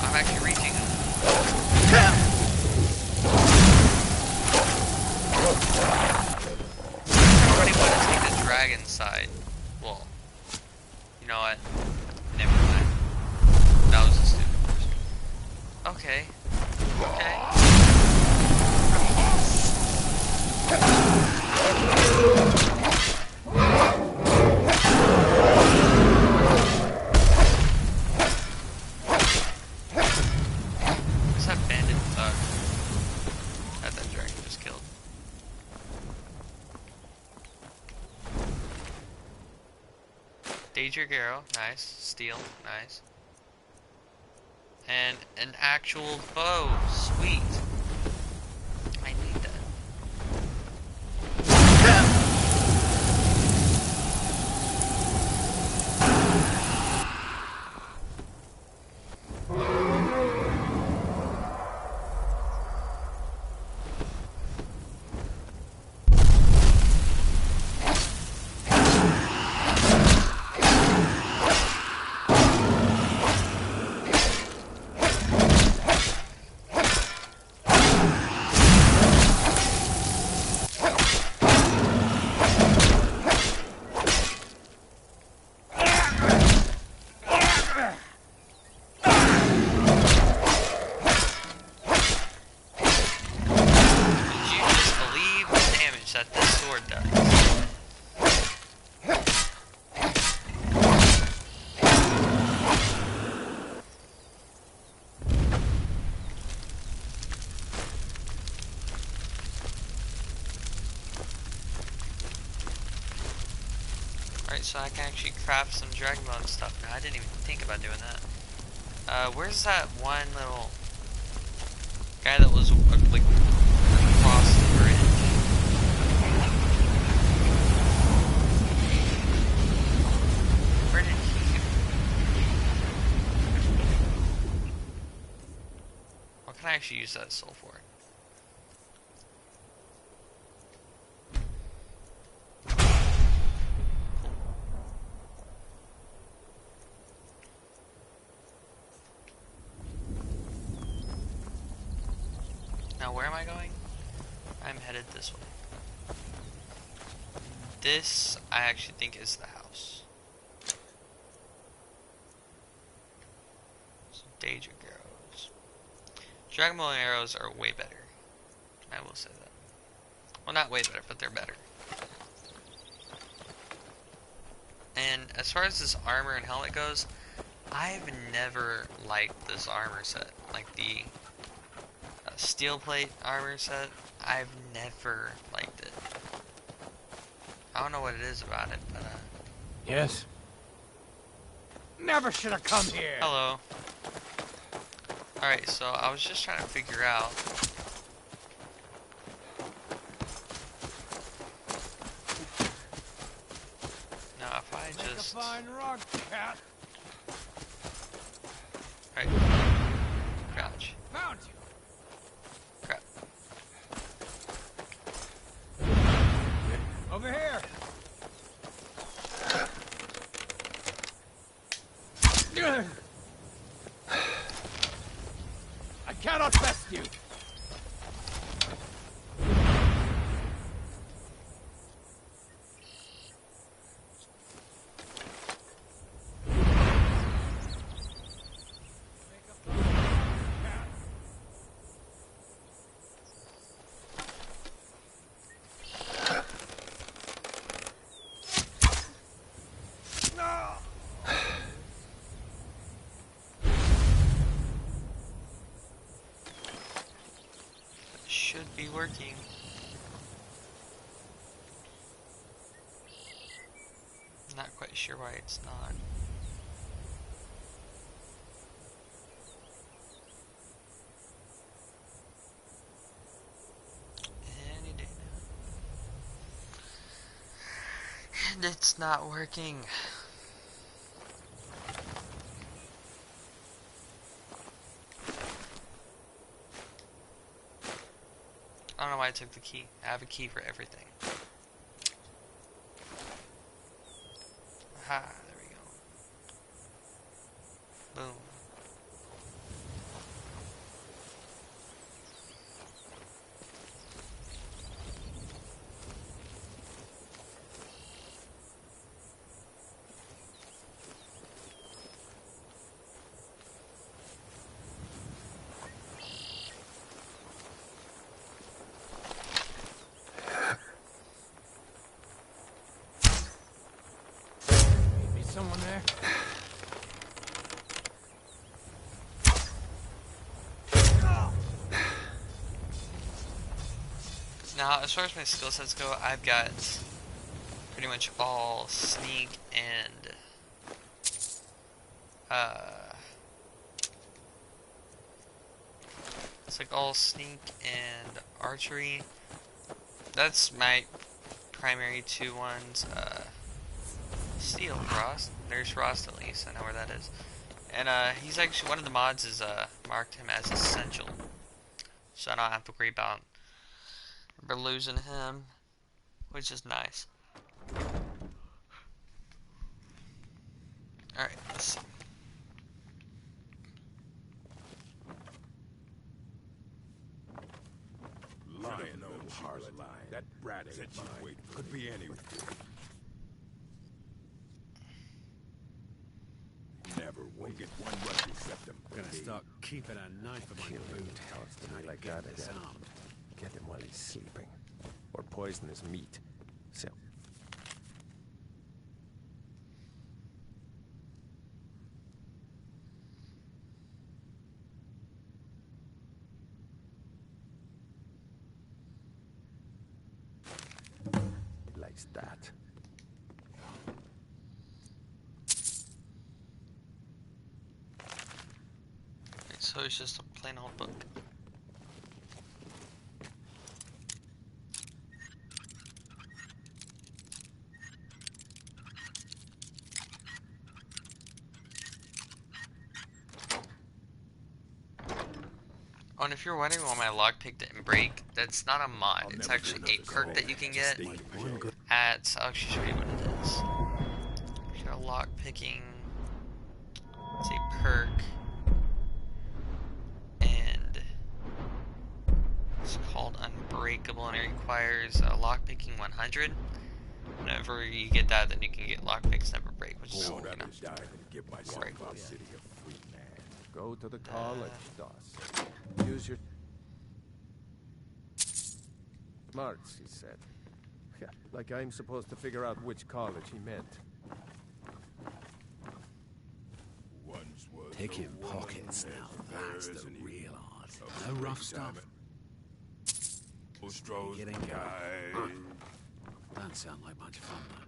I'm actually reaching him. Everybody want to take the dragon side. Well, you know what? Never mind. That was a stupid person. Okay. Okay. What's that bandit thug that dragon just killed? Daedric arrow, nice. Steel, nice. And an actual bow, sweet. I need that. That this sword does. Alright, so I can actually craft some Dragon Bone stuff now. I didn't even think about doing that. Where's that one little guy that was like across the bridge? Where did he go? What can I actually use that soul for? Now where am I going? I'm headed this way. This, I actually think, is the house. So danger arrows. Dragon Ball arrows are way better. I will say that. Well, not way better, but they're better. And as far as this armor and helmet goes, I've never liked this armor set. Like the steel plate armor set, I've never liked it. I don't know what it is about it, but Yes? Never should have come here. hello. Alright, so I was just trying to figure out. Now if I just... Fine rock, cat. Right. Crouch. Found you. Crap. Over here. I cannot best you. Should be working. Not quite sure why it's not. Any day now. And it's not working. I don't know why I took the key. I have a key for everything. Aha, there we go. Boom. Maybe someone there. Now, as far as my skill sets go, I've got pretty much all sneak and it's like all sneak and archery. That's my primary two ones. Steel Frost. There's Frost at least. I know where that is. And he's actually, one of the mods is marked him as essential, so I don't have to worry about losing him, which is nice. Alright, let's see. Lion, no hard line. That brat said she'd wait. Could be anyone. Never won't get one Russian septum. Gonna start keeping a knife in my boot. Something like that, Disarmed. Get him while he's sleeping. Or poison his meat. So. He likes that. So it's just a plain old book. Oh, and if you're wondering why my lockpick didn't break, that's not a mod. It's actually a perk that you can get at, I'll actually show you what it is. If you're lockpicking, it's a perk, and It's called Unbreakable, and it requires lockpicking 100. Whenever you get that, then you can get lockpicks never break, which is, Bored you out know, of dive and give myself very cool. a city of free man. Go to the college, Doss. Use your smarts, he said. Yeah, like I'm supposed to figure out which college he meant. Once was Picking a woman pockets as now, fair that's as the an real eagle art. of No the rough big stuff. diamond. Ostro's Getting guy. Don't sound like much fun, though.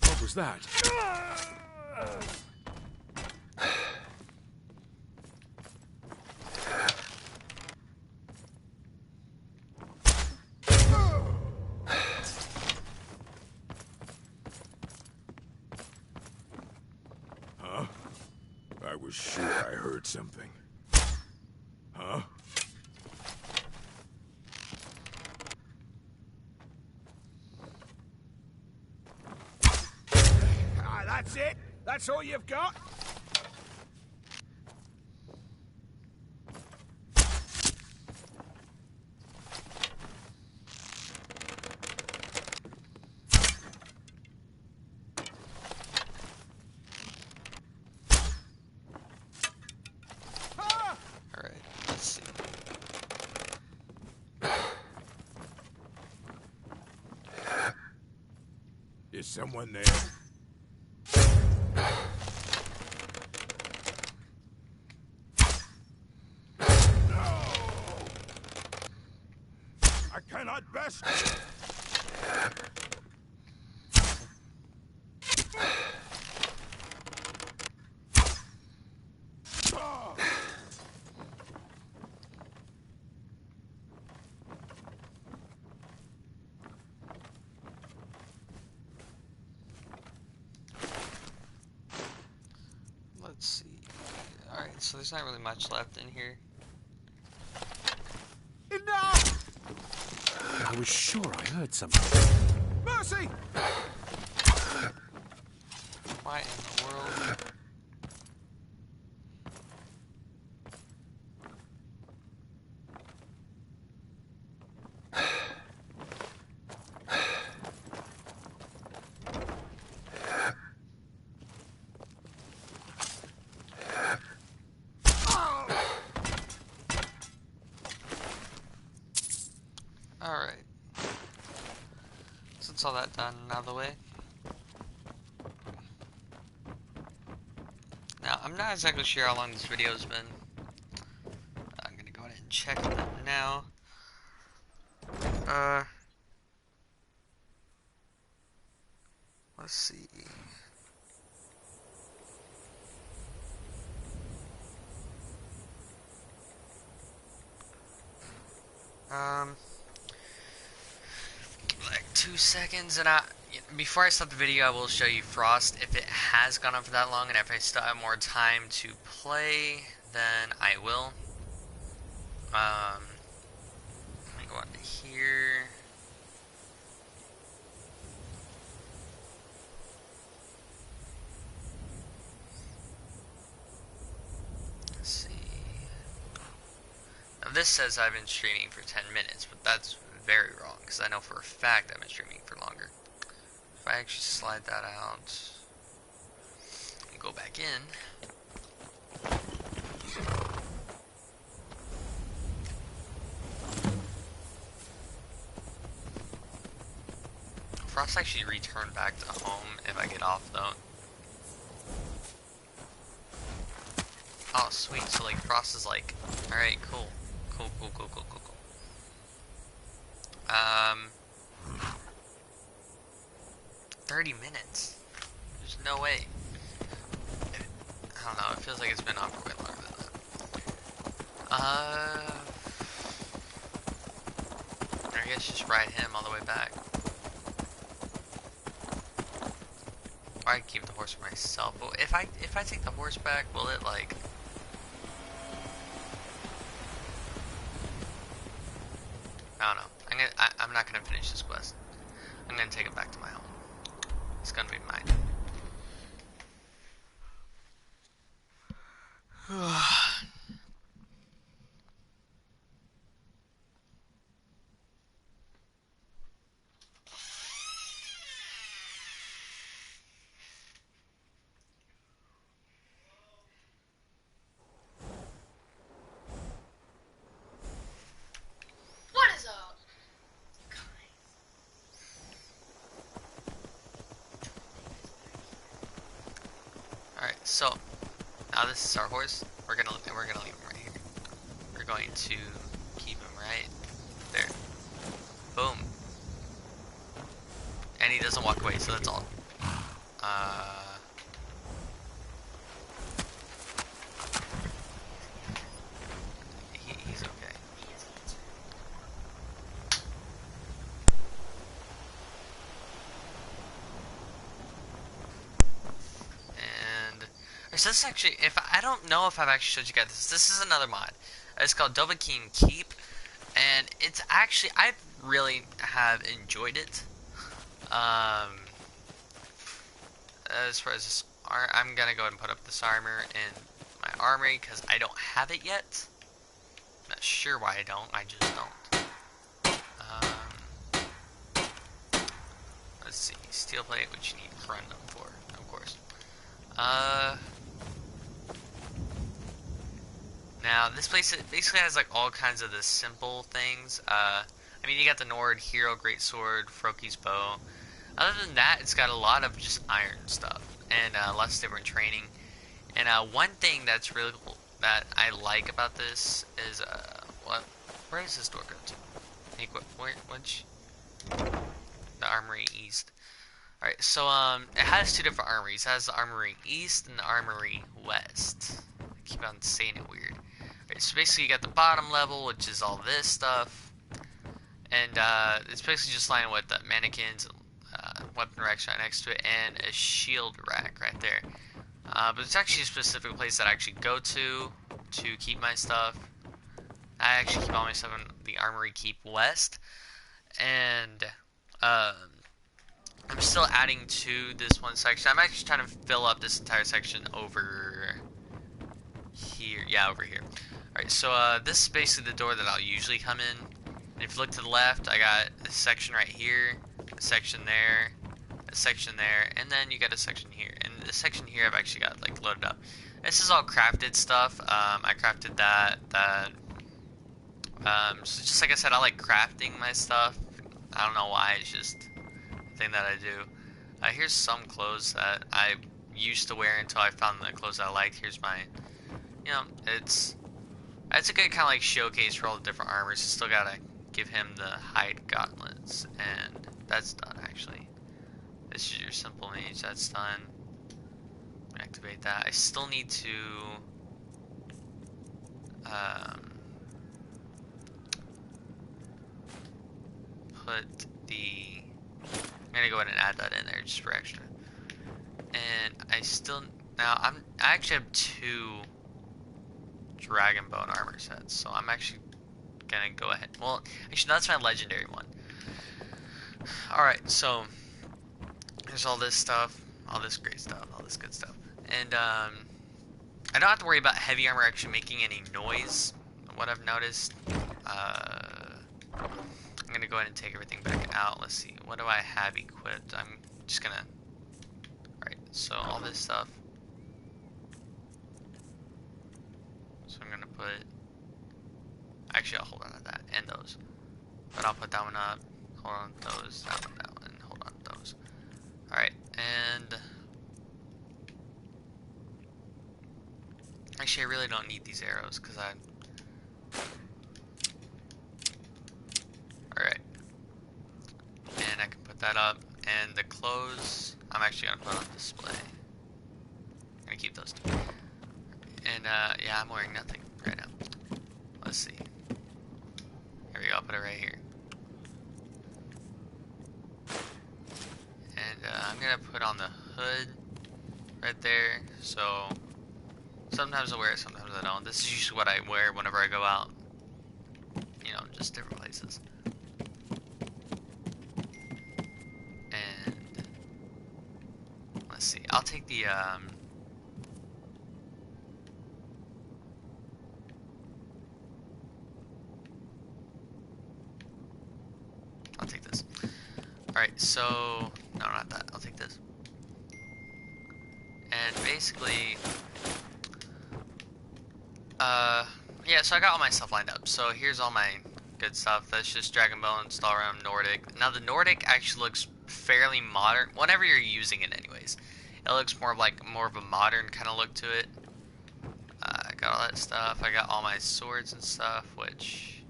What was that? Huh? I was sure I heard something. Huh? Ah, that's it? That's all you've got? Alright, let's see. Is someone there? No! I cannot best. Let's see. Alright, so there's not really much left in here. Enough! I was sure I heard something. Mercy! Why in the world? Alright. Since all that done and out of the way. Now, I'm not exactly sure how long this video's been. I'm gonna go ahead and check on that now. Let's see. Like 2 seconds, and before I stop the video, I will show you Frost. If it has gone on for that long, and if I still have more time to play, then I will. Let me go on to here. Let's see. Now this says I've been streaming for 10 minutes, but that's very wrong, because I know for a fact I've been streaming for longer. If I actually slide that out and go back in, Frost actually returned back to home if I get off though. Oh sweet, so like Frost is like, alright, cool. Cool. 30 minutes. There's no way. I don't know, it feels like it's been on for way longer than that. I guess just ride him all the way back. Or I can keep the horse for myself. But if I take the horse back, will it like I don't know. I'm not gonna finish this quest. I'm gonna take it back to my home. It's gonna be mine. What is up? Alright, so now this is our horse. We're gonna leave him right here. We're going to keep him right there. Boom. And he doesn't walk away, so that's all. He's okay. And so this actually, if I don't know if I've actually showed you guys this. This is another mod. It's called Dovahkiin Keep, and it's actually I really have enjoyed it. As far as this, I'm gonna go ahead and put up this armor in my armory because I don't have it yet. Not sure why I don't. I just don't. Let's see, steel plate, which you need corundum for, of course. Now this place basically has like all kinds of the simple things. I mean, you got the Nord Hero Greatsword, Froki's bow. Other than that, it's got a lot of just iron stuff and lots of different training. And one thing that's really cool that I like about this is where does this door go to? Which? The Armory East. Alright, so it has two different armories. It has the Armory East and the Armory West. I keep on saying it weird. Alright, so basically you got the bottom level, which is all this stuff. And it's basically just lined with the mannequins, weapon racks right next to it, and a shield rack right there. But it's actually a specific place that I actually go to keep my stuff. I actually keep all my stuff in the Armory Keep West. And I'm still adding to this one section. I'm actually trying to fill up this entire section over here. Yeah, over here. Alright, so this is basically the door that I'll usually come in. And if you look to the left, I got a section right here, a section there, a section there, and then you got a section here. And the section here I've actually got like loaded up. This is all crafted stuff. I crafted that. So just like I said, I like crafting my stuff. I don't know why, it's just a thing that I do. Here's some clothes that I used to wear until I found the clothes that I liked. Here's my, it's a good kind of like showcase for all the different armors. You still gotta give him the hide gauntlets, and that's done actually. This is your simple mage, that's done. Activate that. I still need to put the, I'm gonna go ahead and add that in there just for extra. And I still, now I actually have 2 dragon bone armor sets, so I'm actually gonna go ahead, well actually that's my legendary one. Alright, so there's all this stuff, all this great stuff, all this good stuff, and I don't have to worry about heavy armor actually making any noise. What I've noticed, I'm gonna go ahead and take everything back out. Let's see, what do I have equipped? I'm just gonna, alright, so all this stuff, so I'm gonna put, actually I'll hold on to that, and those, but I'll put that one up, hold on to those, that one, hold on to those. Alright, and actually I really don't need these arrows, because alright, and I can put that up, and the clothes, I'm actually going to put on display. I'm going to keep those 2. And, yeah, I'm wearing nothing right now. Let's see. Here we go, I'll put it right here. And, I'm going to put on the hood right there, so sometimes I wear it, sometimes I don't. This is usually what I wear whenever I go out. You know, just different places. I'll take the I'll take this. Alright, so no, not that. I'll take this. And basically yeah, so I got all my stuff lined up. So here's all my good stuff. That's just Dragon Bone, Stalrealm, Nordic. Now the Nordic actually looks fairly modern whenever you're using it anyways. It looks more of a modern kind of look to it. I got all that stuff. I got all my swords and stuff, which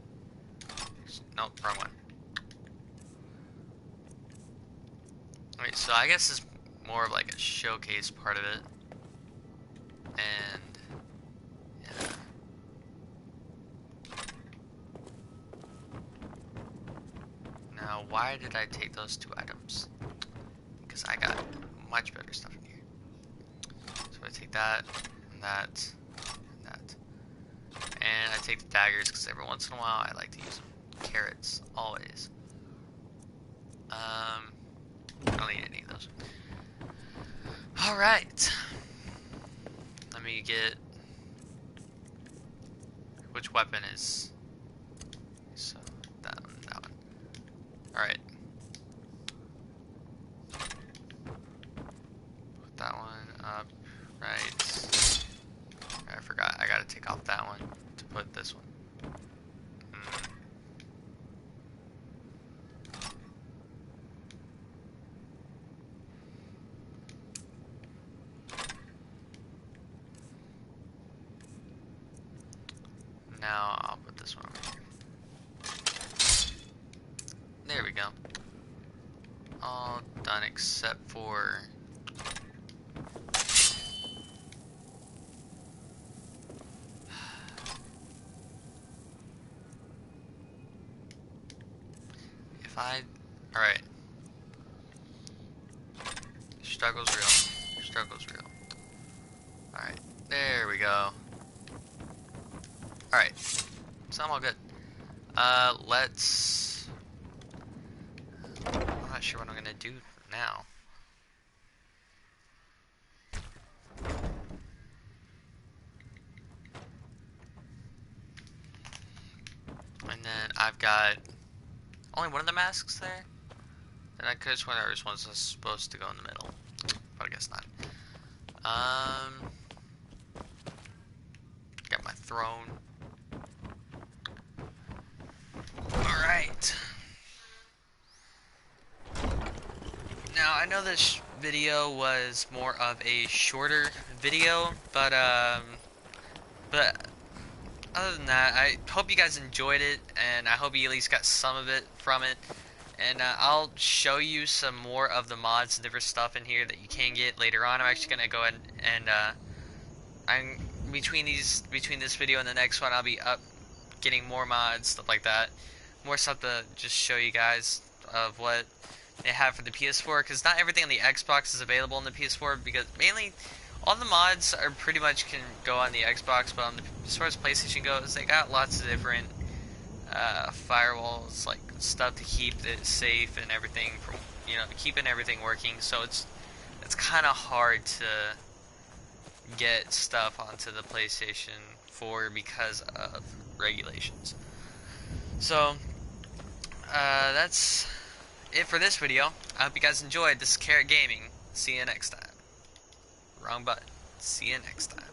nope, wrong one. Alright, so I guess it's more of like a showcase part of it. And yeah. Now, why did I take those 2 items? Because I got much better stuff in here. So I take that, and that, and that. And I take the daggers, because every once in a while I like to use them. Carrots, always. I don't need any of those. Alright. Let me get... Which weapon is... So, that one, that one. Alright. Put that one up, right. I forgot, I gotta take off that one to put this one. Now I'll put this one over here. There we go. All done except for if I alright. Struggle's real. Struggle's real. Alright, there we go. Alright, so I'm all good. Let's... I'm not sure what I'm gonna do now. And then I've got only one of the masks there. And I could have sworn there was one that's supposed to go in the middle. But I guess not. Got my throne. Alright. Now, I know this video was more of a shorter video, but other than that, I hope you guys enjoyed it, and I hope you at least got some of it from it. And I'll show you some more of the mods and different stuff in here that you can get later on. I'm actually gonna go ahead and I'm between this video and the next one, I'll be up getting more mods, stuff like that, more stuff to just show you guys of what they have for the PS4, because not everything on the Xbox is available on the PS4, because mainly all the mods are pretty much can go on the Xbox, but as far as PlayStation goes, they got lots of different firewalls, like stuff to keep it safe and everything, from keeping everything working. So it's kind of hard to get stuff onto the PlayStation 4 because of regulations. So that's it for this video. I hope you guys enjoyed. This is Carrot Gaming. See you next time. Wrong button. See you next time.